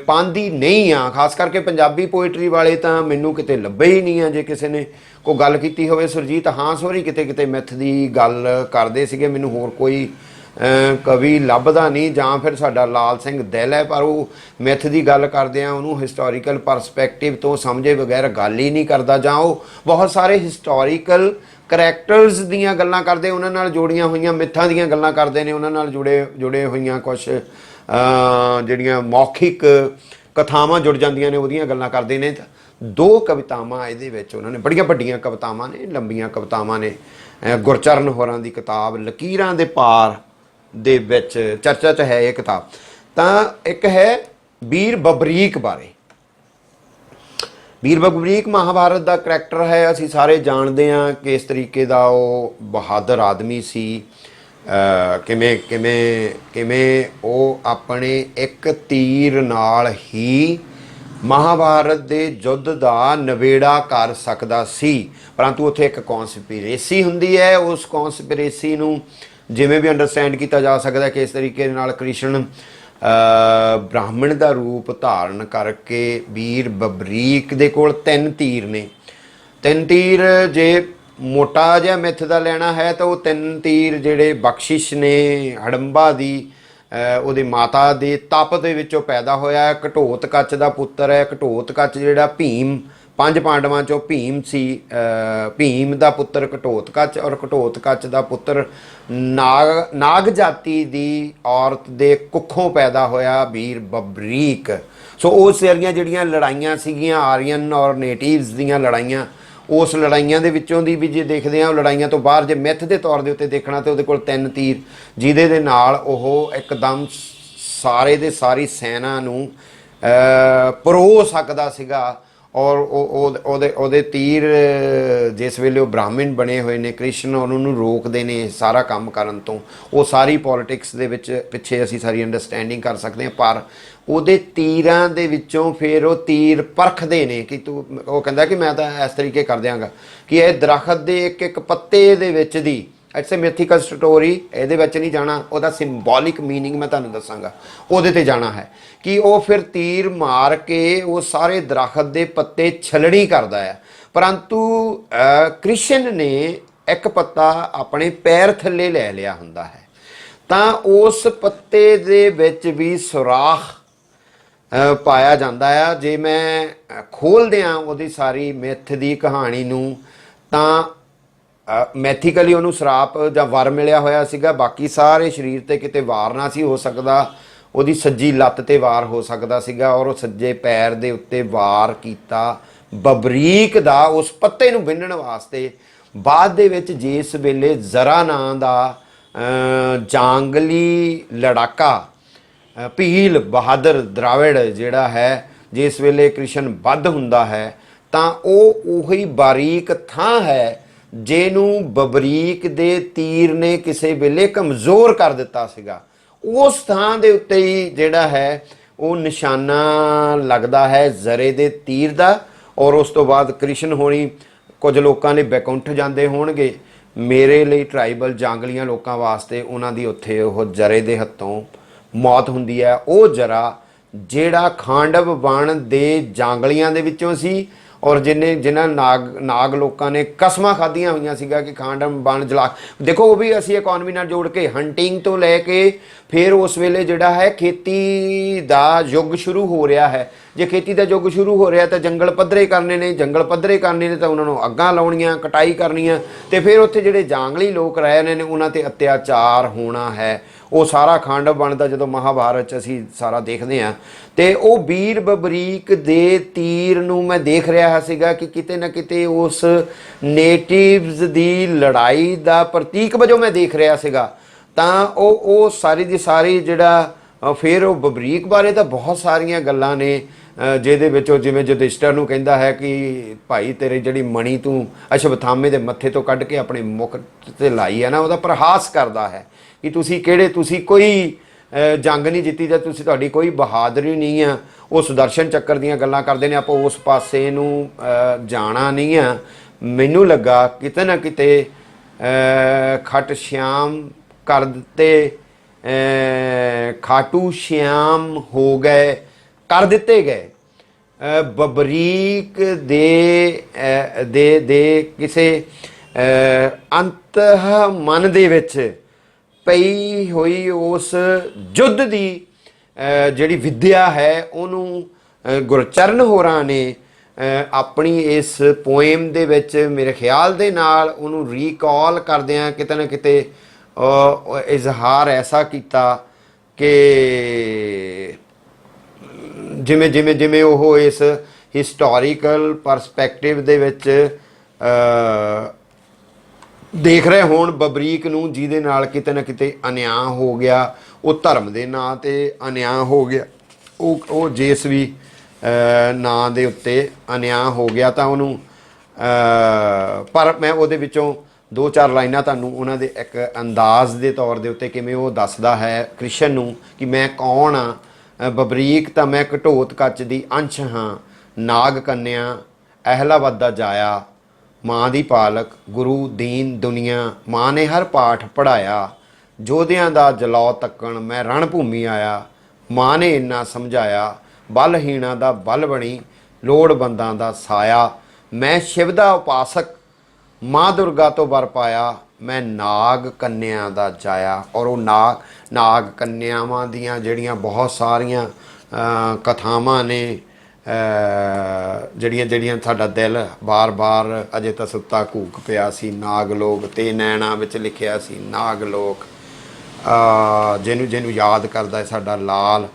ਪਾਂਦੀ ਨਹੀਂ ਆ। ਖਾਸ ਕਰਕੇ ਪੰਜਾਬੀ ਪੋਇਟਰੀ ਵਾਲੇ ਤਾਂ ਮੈਨੂੰ ਕਿਤੇ ਲੱਭੇ ਹੀ ਨਹੀਂ ਆ। ਜੇ ਕਿਸੇ ਨੇ ਕੋਈ ਗੱਲ ਕੀਤੀ ਹੋਵੇ, ਸੁਰਜੀਤ ਹਾਂ ਸੋਰੀ ਕਿਤੇ ਮਿੱਥ ਦੀ ਗੱਲ ਕਰਦੇ ਸੀਗੇ, ਮੈਨੂੰ ਹੋਰ ਕੋਈ ਕਵੀ ਲੱਭਦਾ ਨਹੀਂ, ਜਾਂ ਫਿਰ ਸਾਡਾ ਲਾਲ ਸਿੰਘ ਦਿਲ ਹੈ, ਪਰ ਉਹ ਮਿੱਥ ਦੀ ਗੱਲ ਕਰਦੇ ਆ ਉਹਨੂੰ ਹਿਸਟੋਰੀਕਲ ਪਰਸਪੈਕਟਿਵ ਤੋਂ ਸਮਝੇ ਬਗੈਰ ਗੱਲ ਹੀ ਨਹੀਂ ਕਰਦਾ, ਜਾਂ ਉਹ ਬਹੁਤ ਸਾਰੇ ਹਿਸਟੋਰੀਕਲ ਕਰੈਕਟਰਸ ਦੀਆਂ ਗੱਲਾਂ ਕਰਦੇ, ਉਹਨਾਂ ਨਾਲ ਜੋੜੀਆਂ ਹੋਈਆਂ ਮਿੱਥਾਂ ਦੀਆਂ ਗੱਲਾਂ ਕਰਦੇ ਨੇ, ਉਹਨਾਂ ਨਾਲ ਜੁੜੇ ਹੋਈਆਂ ਕੁਛ ਜਿਹੜੀਆਂ ਮੌਖਿਕ ਕਥਾਵਾਂ ਜੁੜ ਜਾਂਦੀਆਂ ਨੇ ਉਹਦੀਆਂ ਗੱਲਾਂ ਕਰਦੇ ਨੇ। 2 ਕਵਿਤਾਵਾਂ ਇਹਦੇ ਵਿੱਚ ਉਹਨਾਂ ਨੇ, ਬੜੀਆਂ ਵੱਡੀਆਂ ਕਵਿਤਾਵਾਂ ਨੇ, ਲੰਬੀਆਂ ਕਵਿਤਾਵਾਂ ਨੇ। ਗੁਰਚਰਨ ਹੋਰਾਂ ਦੀ ਕਿਤਾਬ ਲਕੀਰਾਂ ਦੇ ਪਾਰ ਦੇ ਵਿੱਚ ਚਰਚਾ 'ਚ ਹੈ ਇਹ ਕਿਤਾਬ। ਤਾਂ ਇੱਕ ਹੈ ਬੀਰ ਬਬਰੀਕ ਬਾਰੇ। ਬੀਰ ਬਬਰੀਕ ਮਹਾਭਾਰਤ ਦਾ ਕਰੈਕਟਰ ਹੈ। ਅਸੀਂ ਸਾਰੇ ਜਾਣਦੇ ਹਾਂ ਕਿਸ ਤਰੀਕੇ ਦਾ ਉਹ ਬਹਾਦਰ ਆਦਮੀ ਸੀ, ਕਿਵੇਂ ਉਹ ਆਪਣੇ ਇੱਕ ਤੀਰ ਨਾਲ ਹੀ ਮਹਾਭਾਰਤ ਦੇ ਯੁੱਧ ਦਾ ਨਵੇੜਾ ਕਰ ਸਕਦਾ ਸੀ। ਪਰੰਤੂ ਉੱਥੇ ਇੱਕ ਕੌਨਸਪੀਰੇਸੀ ਹੁੰਦੀ ਹੈ। ਉਸ ਕੌਨਸਪੀਰੇਸੀ ਨੂੰ ਜਿਵੇਂ ਵੀ ਅੰਡਰਸਟੈਂਡ ਕੀਤਾ ਜਾ ਸਕਦਾ ਕਿ ਇਸ ਤਰੀਕੇ ਨਾਲ ਕ੍ਰਿਸ਼ਨ ਬ੍ਰਾਹਮਣ ਦਾ ਰੂਪ ਧਾਰਨ ਕਰਕੇ ਬੀਰ ਬਬਰੀਕ ਦੇ ਕੋਲ 3 ਤੀਰ ਨੇ। 3 ਤੀਰ ਜੇ ਮੋਟਾ ਜਿਹਾ ਮਿੱਥ ਦਾ ਲੈਣਾ ਹੈ ਤਾਂ ਉਹ 3 ਤੀਰ ਜਿਹੜੇ ਬਖਸ਼ਿਸ਼ ਨੇ ਹੜੰਬਾ ਦੀ, ਉਹਦੀ ਮਾਤਾ ਦੇ ਤਪ ਦੇ ਵਿੱਚੋਂ ਪੈਦਾ ਹੋਇਆ। ਘਟੋਤ ਕੱਚ ਦਾ ਪੁੱਤਰ ਹੈ। ਘਟੋਤ ਕੱਚ ਜਿਹੜਾ ਭੀਮ, 5 ਪਾਂਡਵਾਂ ਚੋਂ ਭੀਮ ਸੀ, ਭੀਮ ਦਾ ਪੁੱਤਰ ਘਟੋਤ ਕੱਚ, ਔਰ ਘਟੋਤ ਕੱਚ ਦਾ ਪੁੱਤਰ ਨਾਗ ਜਾਤੀ ਦੀ ਔਰਤ ਦੇ ਕੁੱਖੋਂ ਪੈਦਾ ਹੋਇਆ ਬੀਰ ਬਬਰੀਕ। ਸੋ ਉਸ ਸਾਰੀਆਂ ਜਿਹੜੀਆਂ ਲੜਾਈਆਂ ਸੀਗੀਆਂ ਆਰੀਅਨ ਔਰ ਨੇਟਿਵਸ ਦੀਆਂ ਲੜਾਈਆਂ, ਉਸ ਲੜਾਈਆਂ ਦੇ ਵਿੱਚੋਂ ਦੀ ਵੀ ਜੇ ਦੇਖਦੇ ਹਾਂ, ਉਹ ਲੜਾਈਆਂ ਤੋਂ ਬਾਹਰ ਜੇ ਮਿੱਥ ਦੇ ਤੌਰ ਦੇ ਉੱਤੇ ਦੇਖਣਾ ਤਾਂ ਉਹਦੇ ਕੋਲ 3 ਤੀਰ, ਜਿਹਦੇ ਦੇ ਨਾਲ ਉਹ ਇੱਕਦਮ ਸਾਰੇ ਦੇ ਸਾਰੀ ਸੈਨਾ ਨੂੰ ਪਰੋ ਸਕਦਾ ਸੀਗਾ। ਔਰ ਉਹਦੇ ਤੀਰ ਜਿਸ ਵੇਲੇ ਉਹ ਬ੍ਰਾਹਮਣ ਬਣੇ ਹੋਏ ਨੇ, ਕ੍ਰਿਸ਼ਨ ਉਹਨੂੰ ਰੋਕਦੇ ਨੇ ਸਾਰਾ ਕੰਮ ਕਰਨ ਤੋਂ। ਉਹ ਸਾਰੀ ਪੋਲੀਟਿਕਸ ਦੇ ਵਿੱਚ ਪਿੱਛੇ ਅਸੀਂ ਸਾਰੀ ਅੰਡਰਸਟੈਂਡਿੰਗ ਕਰ ਸਕਦੇ ਹਾਂ। ਪਰ ਉਹਦੇ ਤੀਰਾਂ ਦੇ ਵਿੱਚੋਂ ਫਿਰ ਉਹ ਤੀਰ ਪਰਖਦੇ ਨੇ ਕਿ ਤੂੰ, ਉਹ ਕਹਿੰਦਾ ਕਿ ਮੈਂ ਤਾਂ ਇਸ ਤਰੀਕੇ ਕਰ ਦਿਆਂਗਾ ਕਿ ਇਹ ਦਰਖਤ ਦੇ ਇੱਕ ਪੱਤੇ ਦੇ ਵਿੱਚ ਦੀ, ਇਟਸ ਏ ਮਿਥੀਕਲ ਸਟੋਰੀ, ਇਹਦੇ ਵਿੱਚ ਨਹੀਂ ਜਾਣਾ, ਉਹਦਾ ਸਿੰਬੋਲਿਕ ਮੀਨਿੰਗ ਮੈਂ ਤੁਹਾਨੂੰ ਦੱਸਾਂਗਾ, ਉਹਦੇ ਤੇ ਜਾਣਾ ਹੈ ਕਿ ਉਹ ਫਿਰ ਤੀਰ ਮਾਰ ਕੇ ਉਹ ਸਾਰੇ ਦਰਖਤ ਦੇ ਪੱਤੇ ਛਲਣੀ ਕਰਦਾ ਹੈ। ਪਰੰਤੂ ਕ੍ਰਿਸ਼ਨ ਨੇ ਇੱਕ ਪੱਤਾ ਆਪਣੇ ਪੈਰ ਥੱਲੇ ਲੈ ਲਿਆ ਹੁੰਦਾ ਹੈ, ਤਾਂ ਉਸ ਪੱਤੇ ਦੇ ਵਿੱਚ ਵੀ ਸੁਰਾਖ ਪਾਇਆ ਜਾਂਦਾ ਆ। ਜੇ ਮੈਂ ਖੋਲ੍ਹ ਦਿਆਂ ਉਹਦੀ ਸਾਰੀ ਮਿੱਥ ਦੀ ਕਹਾਣੀ ਨੂੰ, ਤਾਂ ਮੈਥੀਕਲੀ ਉਹਨੂੰ ਸ਼ਰਾਪ ਜਾਂ ਵਰ ਮਿਲਿਆ ਹੋਇਆ ਸੀਗਾ, ਬਾਕੀ ਸਾਰੇ ਸਰੀਰ ਤੇ ਕਿਤੇ ਵਾਰ ਨਾ ਸੀ ਹੋ ਸਕਦਾ, ਉਹਦੀ ਸੱਜੀ ਲੱਤ ਤੇ ਵਾਰ ਹੋ ਸਕਦਾ ਸੀਗਾ, ਔਰ ਉਹ ਸੱਜੇ ਪੈਰ ਦੇ ਉੱਤੇ ਵਾਰ ਕੀਤਾ ਬਬਰੀਕ ਦਾ ਉਸ ਪੱਤੇ ਨੂੰ ਵਿੰਨਣ ਵਾਸਤੇ ਬਾਅਦ ਦੇ ਵਿੱਚ ਜਿਸ ਵੇਲੇ ਜ਼ਰਾ ਨਾਂ ਦਾ ਜਾਂਗਲੀ ਲੜਾਕਾ ਭੀਲ ਬਹਾਦਰ ਦਰਾਵੜ ਜਿਹੜਾ ਹੈ, ਜਿਸ ਵੇਲੇ ਕ੍ਰਿਸ਼ਨ ਵੱਧ ਹੁੰਦਾ ਹੈ ਤਾਂ ਉਹ ਉਹੀ ਬਾਰੀਕ ਥਾਂ ਹੈ ਜਿਹਨੂੰ ਬਬਰੀਕ ਦੇ ਤੀਰ ਨੇ ਕਿਸੇ ਵੇਲੇ ਕਮਜ਼ੋਰ ਕਰ ਦਿੱਤਾ ਸੀਗਾ। ਉਸ ਥਾਂ ਦੇ ਉੱਤੇ ਹੀ ਜਿਹੜਾ ਹੈ ਉਹ ਨਿਸ਼ਾਨਾ ਲੱਗਦਾ ਹੈ ਜ਼ਰੇ ਦੇ ਤੀਰ ਦਾ। ਔਰ ਉਸ ਤੋਂ ਬਾਅਦ ਕ੍ਰਿਸ਼ਨ ਹੋਣੀ, ਕੁਝ ਲੋਕਾਂ ਨੇ ਬੈਕੁੰਠ ਜਾਂਦੇ ਹੋਣਗੇ, ਮੇਰੇ ਲਈ ਟਰਾਈਬਲ ਜਾਂਗਲੀਆਂ ਲੋਕਾਂ ਵਾਸਤੇ ਉਹਨਾਂ ਦੀ ਉੱਥੇ ਉਹ ਜ਼ਰੇ ਦੇ ਹੱਥੋਂ ਮੌਤ ਹੁੰਦੀ ਹੈ। ਉਹ ਜ਼ਰਾ ਜਿਹੜਾ ਖਾਂਡਵ ਬਣ ਦੇ ਜਾਂਗਲੀਆਂ ਦੇ ਵਿੱਚੋਂ ਸੀ ਔਰ ਜਿਨ੍ਹਾਂ ਨਾਗ ਲੋਕਾਂ ਨੇ ਕਸਮਾਂ ਖਾਧੀਆਂ ਹੋਈਆਂ ਸੀਗਾ ਕਿ ਖਾਂਡਵ ਬਣ ਜਲਾ। ਦੇਖੋ ਉਹ ਵੀ ਅਸੀਂ ਇਕਨੋਮੀ ਨਾਲ ਜੋੜ ਕੇ ਹੰਟਿੰਗ ਤੋਂ ਲੈ ਕੇ ਫਿਰ ਉਸ ਵੇਲੇ ਜਿਹੜਾ ਹੈ ਖੇਤੀ ਦਾ ਯੁੱਗ ਸ਼ੁਰੂ ਹੋ ਰਿਹਾ ਹੈ। ਜੇ ਖੇਤੀ ਦਾ ਯੁੱਗ ਸ਼ੁਰੂ ਹੋ ਰਿਹਾ ਤਾਂ ਜੰਗਲ ਪੱਧਰੇ ਕਰਨੇ ਨੇ, ਜੰਗਲ ਪੱਧਰੇ ਕਰਨੇ ਨੇ ਤਾਂ ਉਹਨਾਂ ਨੂੰ ਅੱਗਾਂ ਲਾਉਣੀਆਂ, ਕਟਾਈ ਕਰਨੀਆਂ, ਤੇ ਫਿਰ ਉੱਥੇ ਜਿਹੜੇ ਜਾਂਗਲੀ ਲੋਕ ਰਹੇ ਨੇ ਉਹਨਾਂ ਤੇ ਅਤਿਆਚਾਰ ਹੋਣਾ ਹੈ। ਉਹ ਸਾਰਾ ਖਾਂਡਵ ਬਣਦਾ ਜਦੋਂ ਮਹਾਭਾਰਤ 'ਚ ਅਸੀਂ ਸਾਰਾ ਦੇਖਦੇ ਹਾਂ। ਤੇ ਉਹ ਵੀਰ ਬਬਰੀਕ ਦੇ ਤੀਰ ਨੂੰ ਮੈਂ ਦੇਖ ਰਿਹਾ ਸੀਗਾ ਕਿ ਕਿਤੇ ਨਾ ਕਿਤੇ ਉਸ ਨੇਟਿਵਸ ਦੀ ਲੜਾਈ ਦਾ ਪ੍ਰਤੀਕ ਵਜੋਂ ਮੈਂ ਦੇਖ ਰਿਹਾ ਸੀਗਾ। ਤਾਂ ਉਹ ਸਾਰੀ ਦੀ ਸਾਰੀ ਜਿਹੜਾ ਫਿਰ ਉਹ ਬਬਰੀਕ ਬਾਰੇ ਤਾਂ ਬਹੁਤ ਸਾਰੀਆਂ ਗੱਲਾਂ ਨੇ ਜਿਹਦੇ ਵਿੱਚ ਉਹ ਜਿਵੇਂ ਯੁਧਿਸ਼ਟਰ ਨੂੰ ਕਹਿੰਦਾ ਹੈ ਕਿ ਭਾਈ ਤੇਰੀ ਜਿਹੜੀ ਮਣੀ ਤੂੰ ਅਸ਼ਵਥਾਮੇ ਦੇ ਮੱਥੇ ਤੋਂ ਕੱਢ ਕੇ ਆਪਣੇ ਮੁੱਖ ਤੇ ਲਾਈ ਹੈ ਨਾ, ਉਹਦਾ ਪ੍ਰਹਾਸ ਕਰਦਾ ਹੈ ਕਿ ਤੁਸੀਂ ਕੋਈ ਜੰਗ ਨਹੀਂ ਜਿੱਤੀ ਜਾਂ ਤੁਹਾਡੀ ਕੋਈ ਬਹਾਦਰੀ ਨਹੀਂ ਆ। ਉਹ ਸੁਦਰਸ਼ਨ ਚੱਕਰ ਦੀਆਂ ਗੱਲਾਂ ਕਰਦੇ ਨੇ, ਆਪਾਂ ਉਸ ਪਾਸੇ ਨੂੰ ਜਾਣਾ ਨਹੀਂ ਆ। ਮੈਨੂੰ ਲੱਗਾ ਕਿਤੇ ਨਾ ਕਿਤੇ ਖਟ ਸ਼ਿਆਮ ਕਰ ਦਿੱਤੇ, ਖਾਟੂ ਸ਼ਿਆਮ ਹੋ ਗਏ, ਕਰ ਦਿੱਤੇ ਗਏ। ਬਬਰੀਕ ਦੇ ਕਿਸੇ ਅੰਤਹ ਮਨ ਦੇ ਵਿੱਚ ਪਈ ਹੋਈ ਉਸ ਯੁੱਧ ਦੀ ਜਿਹੜੀ ਵਿਦਿਆ ਹੈ ਉਹਨੂੰ ਗੁਰਚਰਨ ਹੋਰਾਂ ਨੇ ਆਪਣੀ ਇਸ ਪੋਇਮ ਦੇ ਵਿੱਚ ਮੇਰੇ ਖਿਆਲ ਦੇ ਨਾਲ ਉਹਨੂੰ ਰੀਕਾਲ ਕਰਦਿਆਂ ਕਿਤੇ ਨਾ ਕਿਤੇ ਇਜ਼ਹਾਰ ਐਸਾ ਕੀਤਾ ਕਿ ਜਿਵੇਂ ਉਹ ਇਸ ਹਿਸਟੋਰੀਕਲ ਪਰਸਪੈਕਟਿਵ ਦੇ ਵਿੱਚ ਦੇਖ ਰਹੇ ਹੋਣ ਬਬਰੀਕ ਨੂੰ, ਜਿਹਦੇ ਨਾਲ ਕਿਤੇ ਨਾ ਕਿਤੇ ਅਨਿਆਂ ਹੋ ਗਿਆ, ਉਹ ਧਰਮ ਦੇ ਨਾਂ 'ਤੇ ਅਨਿਆਂ ਹੋ ਗਿਆ, ਉਹ ਜਿਸ ਵੀ ਨਾਂ ਦੇ ਉੱਤੇ ਅਨਿਆਂ ਹੋ ਗਿਆ ਤਾਂ ਉਹਨੂੰ ਪਰ ਮੈਂ ਉਹਦੇ ਵਿੱਚੋਂ 2-4 ਲਾਈਨਾਂ ਤੁਹਾਨੂੰ ਉਹਨਾਂ ਦੇ ਇੱਕ ਅੰਦਾਜ਼ ਦੇ ਤੌਰ ਦੇ ਉੱਤੇ ਕਿਵੇਂ ਉਹ ਦੱਸਦਾ ਹੈ ਕ੍ਰਿਸ਼ਨ ਨੂੰ ਕਿ ਮੈਂ ਕੌਣ ਹਾਂ। ਬਬਰੀਕ ਤਾਂ ਮੈਂ ਘਟੋਤ ਕੱਚ ਦੀ ਅੰਸ਼ ਹਾਂ, ਨਾਗ ਕੰਨਿਆ ਅਹਿਲਾਵਦ ਦਾ ਜਾਇਆ, ਮਾਂ ਦੀ ਪਾਲਕ ਗੁਰੂ ਦੀਨ ਦੁਨੀਆ, ਮਾਂ ਨੇ ਹਰ ਪਾਠ ਪੜ੍ਹਾਇਆ, ਜੋਧਿਆਂ ਦਾ ਜਲੌ ਤੱਕਣ ਮੈਂ ਰਣ ਭੂਮੀ ਆਇਆ, ਮਾਂ ਨੇ ਇੰਨਾ ਸਮਝਾਇਆ, ਬਲਹੀਣਾ ਦਾ ਬਲ ਬਣੀ, ਲੋੜਵੰਦਾਂ ਦਾ ਸਾਇਆ, ਮੈਂ ਸ਼ਿਵ ਦਾ ਉਪਾਸਕ, ਮਾਂ ਦੁਰਗਾ ਤੋਂ ਵਰ ਪਾਇਆ, ਮੈਂ ਨਾਗ ਕੰਨਿਆ ਦਾ ਜਾਇਆ। ਔਰ ਉਹ ਨਾਗ ਕੰਨਿਆਵਾਂ ਦੀਆਂ ਜਿਹੜੀਆਂ ਬਹੁਤ ਸਾਰੀਆਂ ਕਥਾਵਾਂ ਨੇ ਜਿਹੜੀਆਂ ਸਾਡਾ ਦਿਲ ਬਾਰ-ਬਾਰ ਅਜੇ ਤਾਂ ਸੁੱਤਾ ਘੂਕ ਪਿਆ ਸੀ, ਨਾਗ ਲੋਕ ਤੇ ਨੈਣਾ ਵਿੱਚ ਲਿਖਿਆ ਸੀ ਨਾਗ ਲੋਕ, ਜਿਹਨੂੰ ਯਾਦ ਕਰਦਾ ਹੈ ਸਾਡਾ ਲਾਲ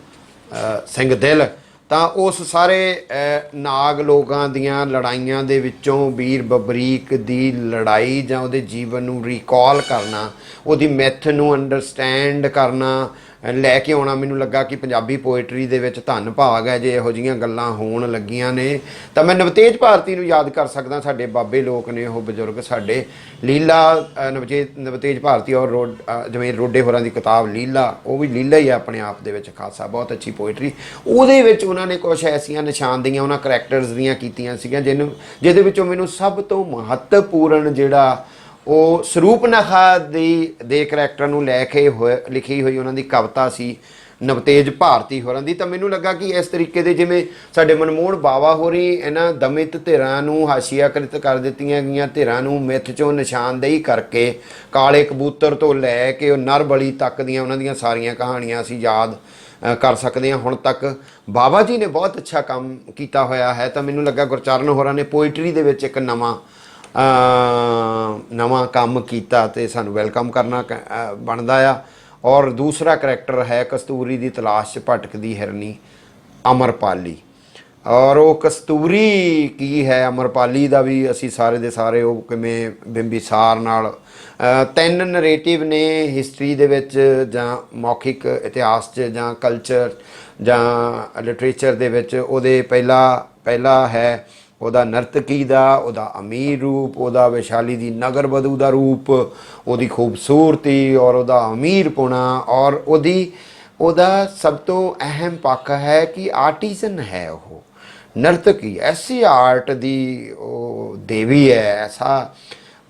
ਸਿੰਘ ਦਿਲ। ਤਾਂ ਉਸ ਸਾਰੇ ਨਾਗ ਲੋਕਾਂ ਦੀਆਂ ਲੜਾਈਆਂ ਦੇ ਵਿੱਚੋਂ ਵੀਰ ਬਬਰੀਕ ਦੀ ਲੜਾਈ ਜਾਂ ਉਹਦੇ ਜੀਵਨ ਨੂੰ ਰੀਕਾਲ ਕਰਨਾ, ਉਹਦੀ ਮੈਥ ਨੂੰ ਅੰਡਰਸਟੈਂਡ ਕਰਨਾ, ਲੈ ਕੇ ਆਉਣਾ। ਮੈਨੂੰ ਲੱਗਾ ਕਿ ਪੰਜਾਬੀ ਪੋਇਟਰੀ ਦੇ ਵਿੱਚ ਧੰਨ ਭਾਗ ਹੈ ਜੇ ਇਹੋ ਜਿਹੀਆਂ ਗੱਲਾਂ ਹੋਣ ਲੱਗੀਆਂ ਨੇ। ਤਾਂ ਮੈਂ ਨਵਤੇਜ ਭਾਰਤੀ ਨੂੰ ਯਾਦ ਕਰ ਸਕਦਾ, ਸਾਡੇ ਬਾਬੇ ਲੋਕ ਨੇ ਉਹ ਬਜ਼ੁਰਗ ਸਾਡੇ। ਲੀਲਾ ਨਵਤੇਜ ਭਾਰਤੀ ਔਰ ਜਿਵੇਂ ਰੋਡੇ ਹੋਰਾਂ ਦੀ ਕਿਤਾਬ ਲੀਲਾ, ਉਹ ਵੀ ਲੀਲਾ ਹੀ ਹੈ ਆਪਣੇ ਆਪ ਦੇ ਵਿੱਚ ਖਾਸਾ, ਬਹੁਤ ਅੱਛੀ ਪੋਇਟਰੀ। ਉਹਦੇ ਵਿੱਚ ਉਹਨਾਂ ਨੇ ਕੁਛ ਐਸੀਆਂ ਨਿਸ਼ਾਨਦੇਹੀਆਂ ਉਹਨਾਂ ਕਰੈਕਟਰਸ ਦੀਆਂ ਕੀਤੀਆਂ ਸੀਗੀਆਂ ਜਿਹਦੇ ਵਿੱਚੋਂ ਮੈਨੂੰ ਸਭ ਤੋਂ ਮਹੱਤਵਪੂਰਨ ਜਿਹੜਾ ਉਹ ਸਰੂਪਨਖਾ ਦੇ ਕਰੈਕਟਰ ਨੂੰ ਲੈ ਕੇ ਲਿਖੀ ਹੋਈ ਉਹਨਾਂ ਦੀ ਕਵਿਤਾ ਸੀ ਨਵਤੇਜ ਭਾਰਤੀ ਹੋਰਾਂ ਦੀ। ਤਾਂ ਮੈਨੂੰ ਲੱਗਾ ਕਿ ਇਸ ਤਰੀਕੇ ਦੇ ਜਿਵੇਂ ਸਾਡੇ ਮਨਮੋਹਨ ਬਾਵਾ ਹੋਰੀ ਇਹਨਾਂ ਦਮਿਤ ਧਿਰਾਂ ਨੂੰ ਹਾਸ਼ੀਆਕ੍ਰਿਤ ਕਰ ਦਿੱਤੀਆਂ ਗਈਆਂ ਧਿਰਾਂ ਨੂੰ ਮਿੱਥ 'ਚੋਂ ਨਿਸ਼ਾਨਦੇਹੀ ਕਰਕੇ, ਕਾਲੇ ਕਬੂਤਰ ਤੋਂ ਲੈ ਕੇ ਉਹ ਨਰ ਬਲੀ ਤੱਕ ਦੀਆਂ ਉਹਨਾਂ ਦੀਆਂ ਸਾਰੀਆਂ ਕਹਾਣੀਆਂ ਅਸੀਂ ਯਾਦ ਕਰ ਸਕਦੇ ਹਾਂ ਹੁਣ ਤੱਕ। ਬਾਬਾ ਜੀ ਨੇ ਬਹੁਤ ਅੱਛਾ ਕੰਮ ਕੀਤਾ ਹੋਇਆ ਹੈ। ਤਾਂ ਮੈਨੂੰ ਲੱਗਾ ਗੁਰਚਰਨ ਹੋਰਾਂ ਨੇ ਪੋਇਟਰੀ ਦੇ ਵਿੱਚ ਇੱਕ ਨਵਾਂ ਕੰਮ ਕੀਤਾ ਤੇ ਸਾਨੂੰ ਵੈਲਕਮ ਕਰਨਾ ਬਣਦਾ ਆ। ਔਰ ਦੂਸਰਾ ਕਰੈਕਟਰ ਹੈ ਕਸਤੂਰੀ ਦੀ ਤਲਾਸ਼ 'ਚ ਭਟਕਦੀ ਹਿਰਨੀ ਅਮਰਪਾਲੀ। ਔਰ ਉਹ ਕਸਤੂਰੀ ਕੀ ਹੈ ਅਮਰਪਾਲੀ ਦਾ ਵੀ ਅਸੀਂ ਸਾਰੇ ਦੇ ਸਾਰੇ ਉਹ ਕਿਵੇਂ ਬਿੰਬੀਸਾਰ ਨਾਲ ਤਿੰਨ ਨਰੇਟਿਵ ਨੇ ਹਿਸਟਰੀ ਦੇ ਵਿੱਚ ਜਾਂ ਮੌਖਿਕ ਇਤਿਹਾਸ 'ਚ ਜਾਂ ਕਲਚਰ ਜਾਂ ਲਿਟਰੇਚਰ ਦੇ ਵਿੱਚ। ਉਹਦੇ ਪਹਿਲਾ ਹੈ ਉਹਦਾ ਨਰਤਕੀ ਦਾ, ਉਹਦਾ ਅਮੀਰ ਰੂਪ, ਉਹਦਾ ਵਿਸ਼ਾਲੀ ਦੀ ਨਗਰ ਵਧੂ ਦਾ ਰੂਪ, ਉਹਦੀ ਖੂਬਸੂਰਤੀ ਔਰ ਉਹਦਾ ਅਮੀਰਪੁਣਾ, ਔਰ ਉਹਦਾ ਸਭ ਤੋਂ ਅਹਿਮ ਪੱਖ ਹੈ ਕਿ ਆਰਟੀਜ਼ਨ ਹੈ ਉਹ ਨਰਤਕੀ। ਐਸੀ ਆਰਟ ਦੀ ਉਹ ਦੇਵੀ ਹੈ, ਐਸਾ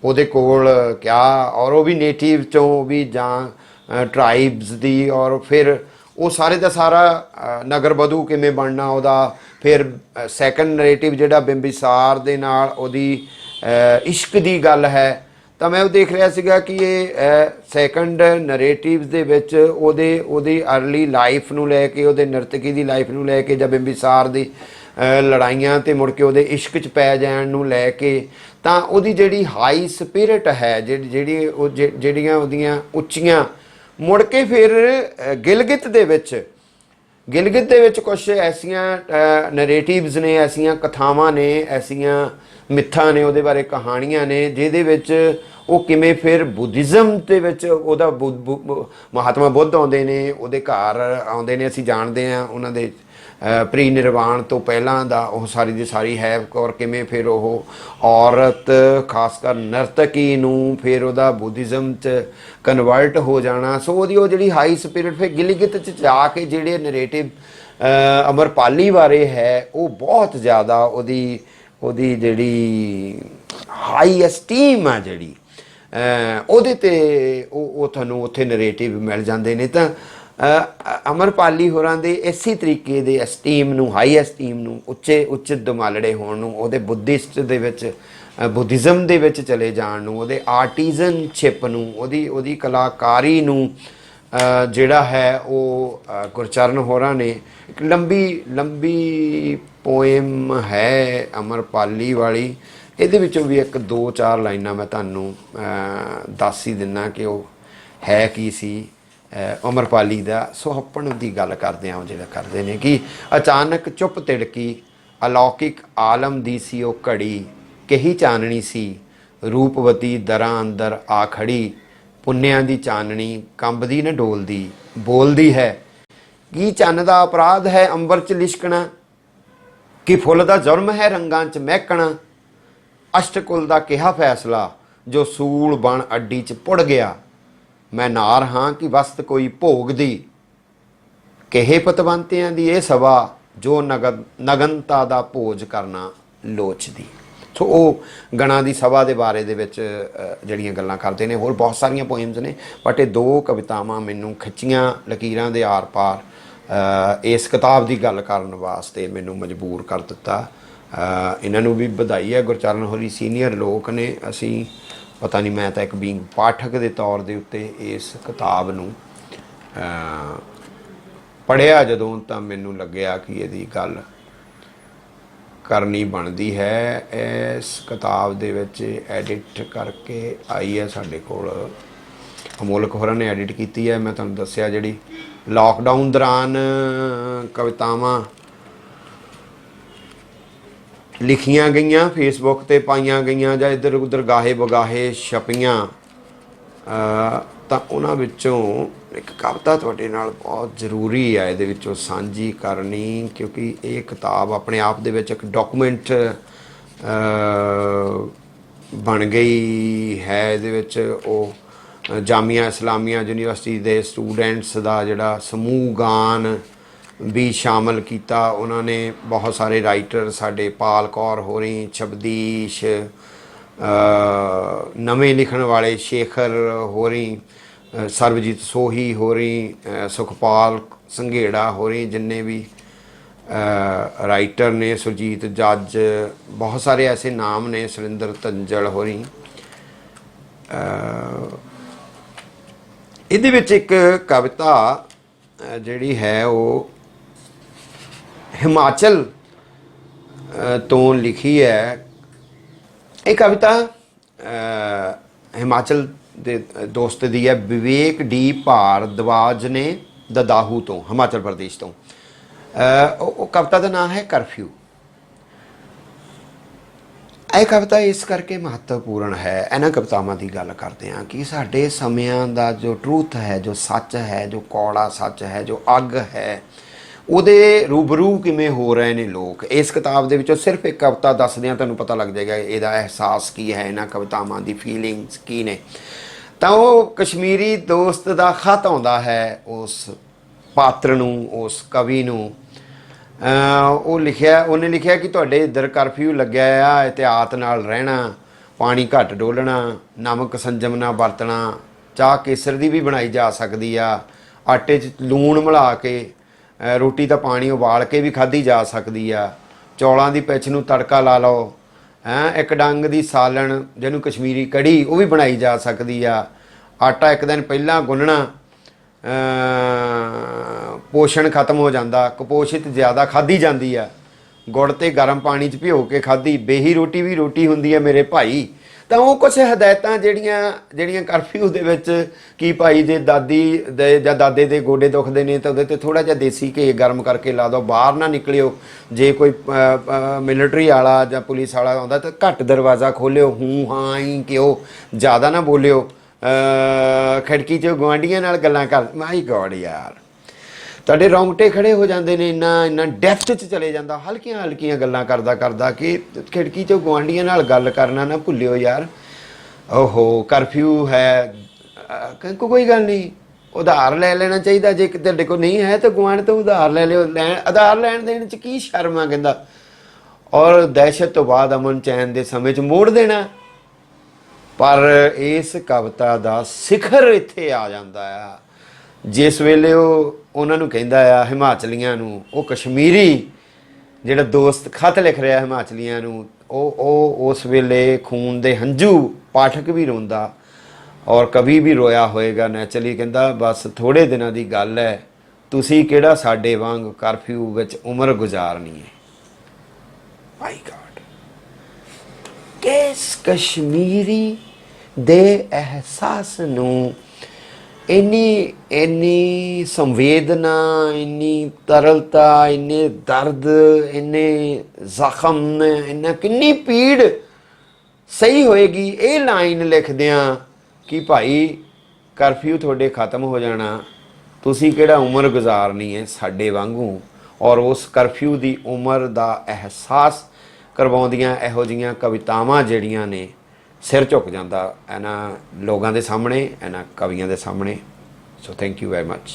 ਉਹਦੇ ਕੋਲ ਕਿਆ, ਔਰ ਉਹ ਵੀ ਨੇਟਿਵ ਚੋਂ ਵੀ ਜਾਂ ਟਰਾਈਬਸ ਦੀ। ਔਰ ਫਿਰ ਉਹ ਸਾਰੇ ਦਾ ਸਾਰਾ ਨਗਰ ਵਧੂ ਕਿਵੇਂ ਬਣਨਾ ਉਹਦਾ। ਫਿਰ ਸੈਕੰਡ ਨਰੇਟਿਵ ਜਿਹੜਾ ਬਿੰਬੀਸਾਰ ਦੇ ਨਾਲ ਉਹਦੀ ਇਸ਼ਕ ਦੀ ਗੱਲ ਹੈ। ਤਾਂ ਮੈਂ ਉਹ ਦੇਖ ਰਿਹਾ ਸੀਗਾ ਕਿ ਇਹ ਸੈਕੰਡ ਨਰੇਟਿਵ ਦੇ ਵਿੱਚ ਉਹਦੀ ਅਰਲੀ ਲਾਈਫ ਨੂੰ ਲੈ ਕੇ, ਉਹਦੇ ਨਰਤਕੀ ਦੀ ਲਾਈਫ ਨੂੰ ਲੈ ਕੇ, ਜਾਂ ਬਿੰਬੀਸਾਰ ਦੀ ਲੜਾਈਆਂ ਤੇ ਮੁੜ ਕੇ ਉਹਦੇ ਇਸ਼ਕ 'ਚ ਪੈ ਜਾਣ ਨੂੰ ਲੈ ਕੇ, ਤਾਂ ਉਹਦੀ ਜਿਹੜੀ ਹਾਈ ਸਪਿਰਿਟ ਹੈ, ਜਿਹੜੀਆਂ ਉਹਦੀਆਂ ਉੱਚੀਆਂ, ਮੁੜ ਕੇ ਫਿਰ ਗਿਲਗਿਤ ਦੇ ਵਿੱਚ ਕੁਛ ਐਸੀਆਂ ਨਰੇਟਿਵਸ ਨੇ, ਐਸੀਆਂ ਕਥਾਵਾਂ ਨੇ, ਐਸੀਆਂ ਮਿੱਥਾਂ ਨੇ, ਉਹਦੇ ਬਾਰੇ ਕਹਾਣੀਆਂ ਨੇ, ਜਿਹਦੇ ਵਿੱਚ ਉਹ ਕਿਵੇਂ ਫਿਰ ਬੁੱਧਿਜ਼ਮ ਦੇ ਵਿੱਚ ਉਹਦਾ ਮਹਾਤਮਾ ਬੁੱਧ ਆਉਂਦੇ ਨੇ, ਉਹਦੇ ਘਰ ਆਉਂਦੇ ਨੇ। ਅਸੀਂ ਜਾਣਦੇ ਹਾਂ ਉਹਨਾਂ ਦੇ ਪ੍ਰੀ ਨਿਰਵਾਣ ਤੋਂ ਪਹਿਲਾਂ ਦਾ ਉਹ ਸਾਰੀ ਦੀ ਸਾਰੀ ਹੈ, ਔਰ ਕਿਵੇਂ ਫਿਰ ਉਹ ਔਰਤ ਖਾਸ ਕਰ ਨਰਤਕੀ ਨੂੰ ਫਿਰ ਉਹਦਾ ਬੁੱਧਿਜ਼ਮ 'ਚ ਕਨਵਰਟ ਹੋ ਜਾਣਾ। ਸੋ ਉਹਦੀ ਉਹ ਜਿਹੜੀ ਹਾਈ ਸਪਿਰਿਟ ਫਿਰ ਗਿਲਗਿਤ 'ਚ ਜਾ ਕੇ ਜਿਹੜੇ ਨਰੇਟਿਵ ਅਮਰਪਾਲੀ ਬਾਰੇ ਹੈ, ਉਹ ਬਹੁਤ ਜ਼ਿਆਦਾ ਉਹਦੀ ਜਿਹੜੀ ਹਾਈ ਐਸਟੀਮ ਆ ਜਿਹੜੀ ਉਹਦੇ 'ਤੇ ਉਹ ਤੁਹਾਨੂੰ ਉੱਥੇ ਨਰੇਟਿਵ ਮਿਲ ਜਾਂਦੇ ਨੇ। ਤਾਂ ਅਮਰਪਾਲੀ ਹੋਰਾਂ ਦੇ ਇਸੇ ਤਰੀਕੇ ਦੇ ਐਸਟੀਮ ਨੂੰ, ਹਾਈ ਐਸਟੀਮ ਨੂੰ, ਉੱਚੇ ਦੁਮਾਲੜੇ ਹੋਣ ਨੂੰ, ਉਹਦੇ ਬੁੱਧਿਸਟ ਦੇ ਵਿੱਚ, ਬੁੱਧਿਜ਼ਮ ਦੇ ਵਿੱਚ ਚਲੇ ਜਾਣ ਨੂੰ, ਉਹਦੇ ਆਰਟੀਜ਼ਨਸ਼ਿਪ ਨੂੰ, ਉਹਦੀ ਕਲਾਕਾਰੀ ਨੂੰ ਜਿਹੜਾ ਹੈ ਉਹ ਗੁਰਚਰਨ ਹੋਰਾਂ ਨੇ ਇੱਕ ਲੰਬੀ ਪੋਇਮ ਹੈ ਅਮਰਪਾਲੀ ਵਾਲੀ। ਇਹਦੇ ਵਿੱਚੋਂ ਵੀ ਇੱਕ ਦੋ ਚਾਰ ਲਾਈਨਾਂ ਮੈਂ ਤੁਹਾਨੂੰ ਦੱਸ ਹੀ ਦਿੰਦਾ ਕਿ ਉਹ ਹੈ ਕੀ ਸੀ ਅਮਰਪਾਲੀ ਦਾ। ਸੁਹੱਪਣ ਦੀ ਗੱਲ ਕਰਦੇ ਹਾਂ, ਜਿਹੜਾ ਕਰਦੇ ਨੇ ਕਿ ਅਚਾਨਕ ਚੁੱਪ ਤਿੜਕੀ, ਅਲੌਕਿਕ ਆਲਮ ਦੀ ਸੀ ਉਹ ਘੜੀ, ਕਹੀ ਚਾਨਣੀ ਸੀ ਰੂਪਵਤੀ ਦਰਾਂ ਅੰਦਰ ਆ ਖੜੀ, ਪੁੰਨਿਆਂ ਦੀ ਚਾਨਣੀ ਕੰਬਦੀ ਨਾ ਡੋਲਦੀ, ਬੋਲਦੀ ਹੈ ਕੀ ਚੰਨ ਦਾ ਅਪਰਾਧ ਹੈ ਅੰਬਰ 'ਚ ਲਿਸ਼ਕਣਾ, ਕਿ ਫੁੱਲ ਦਾ ਜੁਰਮ ਹੈ ਰੰਗਾਂ 'ਚ ਮਹਿਕਣਾ, ਅਸ਼ਟਕੁਲ ਦਾ ਕਿਹਾ ਫੈਸਲਾ ਜੋ ਸੂਲ ਬਣ ਅੱਡੀ 'ਚ ਪੁੜ ਗਿਆ, ਮੈਂ ਨਾਰ ਹਾਂ ਕਿ ਵਸਤ ਕੋਈ ਭੋਗ ਦੀ, ਕਿਹੇ ਪਤਵੰਤਿਆਂ ਦੀ ਇਹ ਸਭਾ ਜੋ ਨਗਨਤਾ ਦਾ ਭੋਜ ਕਰਨਾ ਲੋਚਦੀ। ਸੋ ਉਹ ਗਣਾਂ ਦੀ ਸਭਾ ਦੇ ਬਾਰੇ ਦੇ ਵਿੱਚ ਜਿਹੜੀਆਂ ਗੱਲਾਂ ਕਰਦੇ ਨੇ। ਹੋਰ ਬਹੁਤ ਸਾਰੀਆਂ ਪੋਇਮਸ ਨੇ, ਬਟ ਇਹ ਦੋ ਕਵਿਤਾਵਾਂ ਮੈਨੂੰ ਖਿੱਚੀਆਂ ਲਕੀਰਾਂ ਦੇ ਆਰ ਪਾਰ ਇਸ ਕਿਤਾਬ ਦੀ ਗੱਲ ਕਰਨ ਵਾਸਤੇ ਮੈਨੂੰ ਮਜਬੂਰ ਕਰ ਦਿੱਤਾ। ਇਹਨਾਂ ਨੂੰ ਵੀ ਵਧਾਈ ਹੈ, ਗੁਰਚਰਨ ਹੋਰੀ ਸੀਨੀਅਰ ਲੋਕ ਨੇ। ਅਸੀਂ ਪਤਾ ਨਹੀਂ, ਮੈਂ ਤਾਂ ਇੱਕ ਬੀਂਗ ਪਾਠਕ ਦੇ ਤੌਰ ਦੇ ਉੱਤੇ ਇਸ ਕਿਤਾਬ ਨੂੰ ਪੜ੍ਹਿਆ ਜਦੋਂ, ਤਾਂ ਮੈਨੂੰ ਲੱਗਿਆ ਕਿ ਇਹਦੀ ਗੱਲ ਕਰਨੀ ਬਣਦੀ ਹੈ। ਇਸ ਕਿਤਾਬ ਦੇ ਵਿੱਚ ਐਡਿਟ ਕਰਕੇ ਆਈ ਹੈ ਸਾਡੇ ਕੋਲ, ਅਮੋਲਕ ਹੋਰਾਂ ਨੇ ਐਡਿਟ ਕੀਤੀ ਹੈ। ਮੈਂ ਤੁਹਾਨੂੰ ਦੱਸਿਆ ਜਿਹੜੀ ਲਾਕਡਾਊਨ ਦੌਰਾਨ ਕਵਿਤਾਵਾਂ ਲਿਖੀਆਂ ਗਈਆਂ, ਫੇਸਬੁੱਕ 'ਤੇ ਪਾਈਆਂ ਗਈਆਂ ਜਾਂ ਇੱਧਰ ਉੱਧਰ ਗਾਹੇ ਬਗਾਹੇ ਛਪੀਆਂ, ਤਾਂ ਉਹਨਾਂ ਵਿੱਚੋਂ ਇੱਕ ਕਵਿਤਾ ਤੁਹਾਡੇ ਨਾਲ ਬਹੁਤ ਜ਼ਰੂਰੀ ਹੈ ਇਹਦੇ ਵਿੱਚੋਂ ਸਾਂਝੀ ਕਰਨੀ, ਕਿਉਂਕਿ ਇਹ ਕਿਤਾਬ ਆਪਣੇ ਆਪ ਦੇ ਵਿੱਚ ਇੱਕ ਡਾਕੂਮੈਂਟ ਬਣ ਗਈ ਹੈ। ਇਹਦੇ ਵਿੱਚ ਉਹ ਜਾਮੀਆ ਇਸਲਾਮੀਆ ਯੂਨੀਵਰਸਿਟੀ ਦੇ ਸਟੂਡੈਂਟਸ ਦਾ ਜਿਹੜਾ ਸਮੂਹ ਗਾਨ ਵੀ ਸ਼ਾਮਲ ਕੀਤਾ ਉਹਨਾਂ ਨੇ। ਬਹੁਤ ਸਾਰੇ ਰਾਈਟਰ ਸਾਡੇ ਪਾਲ ਕੌਰ ਹੋਰੀ, ਸ਼ਬਦੀਸ਼, ਨਵੇਂ ਲਿਖਣ ਵਾਲੇ ਸ਼ੇਖਰ ਹੋਰੀ, ਸਰਬਜੀਤ ਸੋਹੀ ਹੋਰੀ, ਸੁਖਪਾਲ ਸੰਘੇੜਾ ਹੋਰੀ, ਜਿੰਨੇ ਵੀ ਰਾਈਟਰ ਨੇ, ਸੁਰਜੀਤ ਜੱਜ, ਬਹੁਤ ਸਾਰੇ ਐਸੇ ਨਾਮ ਨੇ, ਸੁਰਿੰਦਰ ਤੰਜਲ ਹੋਰੀ। ਇਹਦੇ ਵਿੱਚ ਇੱਕ ਕਵਿਤਾ ਜਿਹੜੀ ਹੈ ਉਹ ਹਿਮਾਚਲ ਤੋਂ ਲਿਖੀ ਹੈ। ਇਹ ਕਵਿਤਾ ਹਿਮਾਚਲ ਦੇ ਦੋਸਤ ਦੀ ਹੈ, ਵਿਵੇਕ ਡੀ ਭਾਰਦਵਾਜ ਨੇ ਦਦਾਹੂ ਤੋਂ, ਹਿਮਾਚਲ ਪ੍ਰਦੇਸ਼ ਤੋਂ। ਉਹ ਕਵਿਤਾ ਦਾ ਨਾਮ ਹੈ ਕਰਫਿਊ। ਇਹ ਕਵਿਤਾ ਇਸ ਕਰਕੇ ਮਹੱਤਵਪੂਰਨ ਹੈ। ਇਹਨਾਂ ਕਵਿਤਾਵਾਂ ਦੀ ਗੱਲ ਕਰਦੇ ਹਾਂ ਕਿ ਸਾਡੇ ਸਮਿਆਂ ਦਾ ਜੋ ਟਰੂਥ ਹੈ, ਜੋ ਸੱਚ ਹੈ, ਜੋ ਕੌੜਾ ਸੱਚ ਹੈ, ਜੋ ਅੱਗ ਹੈ, ਉਹਦੇ ਰੂਬਰੂ ਕਿਵੇਂ ਹੋ ਰਹੇ ਨੇ ਲੋਕ। ਇਸ ਕਿਤਾਬ ਦੇ ਵਿੱਚੋਂ ਸਿਰਫ ਇੱਕ ਕਵਿਤਾ ਦੱਸਦਿਆਂ ਤੁਹਾਨੂੰ ਪਤਾ ਲੱਗ ਜਾਏਗਾ ਇਹਦਾ ਅਹਿਸਾਸ ਕੀ ਹੈ, ਇਹਨਾਂ ਕਵਿਤਾਵਾਂ ਦੀ ਫੀਲਿੰਗਸ ਕੀ ਨੇ। ਤਾਂ ਉਹ ਕਸ਼ਮੀਰੀ ਦੋਸਤ ਦਾ ਖਤ ਆਉਂਦਾ ਹੈ ਉਸ ਪਾਤਰ ਨੂੰ, ਉਸ ਕਵੀ ਨੂੰ। ਉਹਨੇ ਲਿਖਿਆ ਕਿ ਤੁਹਾਡੇ ਇੱਧਰ ਕਰਫਿਊ ਲੱਗਿਆ ਆ, ਇਹਤਿਆਤ ਨਾਲ ਰਹਿਣਾ, ਪਾਣੀ ਘੱਟ ਡੋਲਣਾ, ਨਮਕ ਸੰਜਮ ਨਾਲ ਵਰਤਣਾ, ਚਾਹ ਕੇਸਰ ਦੀ ਵੀ ਬਣਾਈ ਜਾ ਸਕਦੀ ਆ, ਆਟੇ 'ਚ ਲੂਣ ਮਿਲਾ ਕੇ, ਰੋਟੀ ਤਾਂ ਪਾਣੀ ਉਬਾਲ ਕੇ ਵੀ ਖਾਧੀ ਜਾ ਸਕਦੀ ਆ, ਚੌਲਾਂ ਦੀ ਪਿੱਛ ਨੂੰ ਤੜਕਾ ਲਾ ਲਓ, ਇੱਕ ਡੰਗ ਦੀ ਸਾਲਣ ਜਿਹਨੂੰ ਕਸ਼ਮੀਰੀ ਕੜੀ ਉਹ ਵੀ ਬਣਾਈ ਜਾ ਸਕਦੀ ਆ, ਆਟਾ ਇੱਕ ਦਿਨ ਪਹਿਲਾਂ ਗੁੰਨਣਾ, ਪੋਸ਼ਣ ਖਤਮ ਹੋ ਜਾਂਦਾ, ਕੁਪੋਸ਼ਿਤ ਜ਼ਿਆਦਾ ਖਾਧੀ ਜਾਂਦੀ ਆ, ਗੁੜ ਤੇ ਗਰਮ ਪਾਣੀ 'ਚ ਭਿਓ ਕੇ ਖਾਧੀ, ਬੇਹੀ ਰੋਟੀ ਵੀ ਰੋਟੀ ਹੁੰਦੀ ਹੈ ਮੇਰੇ ਭਾਈ। ਤਾਂ ਉਹ ਕੁਛ ਹਦਾਇਤਾਂ ਜਿਹੜੀਆਂ ਕਰਫਿਊ ਦੇ ਵਿੱਚ, ਕਿ ਭਾਈ ਜੇ ਦਾਦੀ ਦੇ ਜਾਂ ਦਾਦੇ ਦੇ ਗੋਡੇ ਦੁਖਦੇ ਨੇ ਤਾਂ ਉਹਦੇ 'ਤੇ ਥੋੜ੍ਹਾ ਜਿਹਾ ਦੇਸੀ ਘੀ ਗਰਮ ਕਰਕੇ ਲਾ ਦਿਓ, ਬਾਹਰ ਨਾ ਨਿਕਲਿਓ, ਜੇ ਕੋਈ ਮਿਲਟਰੀ ਵਾਲਾ ਜਾਂ ਪੁਲਿਸ ਵਾਲਾ ਆਉਂਦਾ ਤਾਂ ਘੱਟ ਦਰਵਾਜ਼ਾ ਖੋਲ੍ਹਿਓ, ਹੂੰ ਹਾਂ ਹੀ ਕਿਉਂ, ਜ਼ਿਆਦਾ ਨਾ ਬੋਲਿਓ, ਖਿੜਕੀ 'ਚ ਗੁਆਂਢੀਆਂ ਨਾਲ ਗੱਲਾਂ ਕਰ। ਮਾਈ ਗੋਡ ਯਾਰ, ਤੁਹਾਡੇ ਰੌਂਗਟੇ ਖੜੇ ਹੋ ਜਾਂਦੇ ਨੇ, ਇੰਨਾ ਡੈਫਥ 'ਚ ਚਲੇ ਜਾਂਦਾ, ਹਲਕੀਆਂ ਹਲਕੀਆਂ ਗੱਲਾਂ ਕਰਦਾ ਕਿ ਖਿੜਕੀ 'ਚੋਂ ਗੁਆਂਢੀਆਂ ਨਾਲ ਗੱਲ ਕਰਨਾ ਨਾ ਭੁੱਲਿਓ ਯਾਰ। ਓਹੋ ਕਰਫਿਊ ਹੈ, ਕੋਈ ਗੱਲ ਨਹੀਂ, ਉਧਾਰ ਲੈ ਲੈਣਾ ਚਾਹੀਦਾ, ਜੇ ਤੁਹਾਡੇ ਕੋਲ ਨਹੀਂ ਹੈ ਤਾਂ ਗੁਆਂਢ ਤੋਂ ਉਧਾਰ ਲੈ ਲਿਓ, ਉਧਾਰ ਲੈਣ ਦੇਣ 'ਚ ਕੀ ਸ਼ਰਮ ਆ ਕਹਿੰਦਾ। ਔਰ ਦਹਿਸ਼ਤ ਤੋਂ ਬਾਅਦ ਅਮਨ ਚੈਨ ਦੇ ਸਮੇਂ 'ਚ ਮੋੜ ਦੇਣਾ। ਪਰ ਇਸ ਕਵਿਤਾ ਦਾ ਸਿਖਰ ਇੱਥੇ ਆ ਜਾਂਦਾ ਆ ਜਿਸ ਵੇਲੇ ਉਹ ਉਹਨਾਂ ਨੂੰ ਕਹਿੰਦਾ ਆ, ਹਿਮਾਚਲੀਆਂ ਨੂੰ, ਉਹ ਕਸ਼ਮੀਰੀ ਜਿਹੜਾ ਦੋਸਤ ਖਤ ਲਿਖ ਰਿਹਾ ਹਿਮਾਚਲੀਆਂ ਨੂੰ, ਉਹ ਉਸ ਵੇਲੇ ਖੂਨ ਦੇ ਹੰਝੂ, ਪਾਠਕ ਵੀ ਰੋਂਦਾ ਔਰ ਕਵੀ ਵੀ ਰੋਇਆ ਹੋਏਗਾ ਨੈਚੁਰਲੀ। ਕਹਿੰਦਾ ਬਸ ਥੋੜ੍ਹੇ ਦਿਨਾਂ ਦੀ ਗੱਲ ਹੈ, ਤੁਸੀਂ ਕਿਹੜਾ ਸਾਡੇ ਵਾਂਗ ਕਰਫਿਊ ਵਿੱਚ ਉਮਰ ਗੁਜ਼ਾਰਨੀ ਹੈ। ਮਾਈ ਗॉड, ਕਿਸ ਕਸ਼ਮੀਰੀ ਦੇ ਅਹਿਸਾਸ ਨੂੰ ਇੰਨੀ ਸੰਵੇਦਨਾ, ਇੰਨੀ ਤਰਲਤਾ, ਇੰਨੇ ਦਰਦ, ਇੰਨੇ ਜ਼ਖਮ, ਇੰਨਾ ਕਿੰਨੀ ਪੀੜ ਸਹੀ ਹੋਏਗੀ ਇਹ ਲਾਈਨ ਲਿਖਦਿਆਂ ਕਿ ਭਾਈ ਕਰਫਿਊ ਤੁਹਾਡੇ ਖਤਮ ਹੋ ਜਾਣਾ, ਤੁਸੀਂ ਕਿਹੜਾ ਉਮਰ ਗੁਜ਼ਾਰਨੀ ਹੈ ਸਾਡੇ ਵਾਂਗੂ। ਔਰ ਉਸ ਕਰਫਿਊ ਦੀ ਉਮਰ ਦਾ ਅਹਿਸਾਸ ਕਰਵਾਉਂਦੀਆਂ ਇਹੋ ਜਿਹੀਆਂ ਕਵਿਤਾਵਾਂ ਜਿਹੜੀਆਂ ਨੇ, ਸਿਰ ਝੁਕ ਜਾਂਦਾ ਇਹਨਾਂ ਲੋਕਾਂ ਦੇ ਸਾਹਮਣੇ, ਇਹਨਾਂ ਕਵੀਆਂ ਦੇ ਸਾਹਮਣੇ। So thank you very much.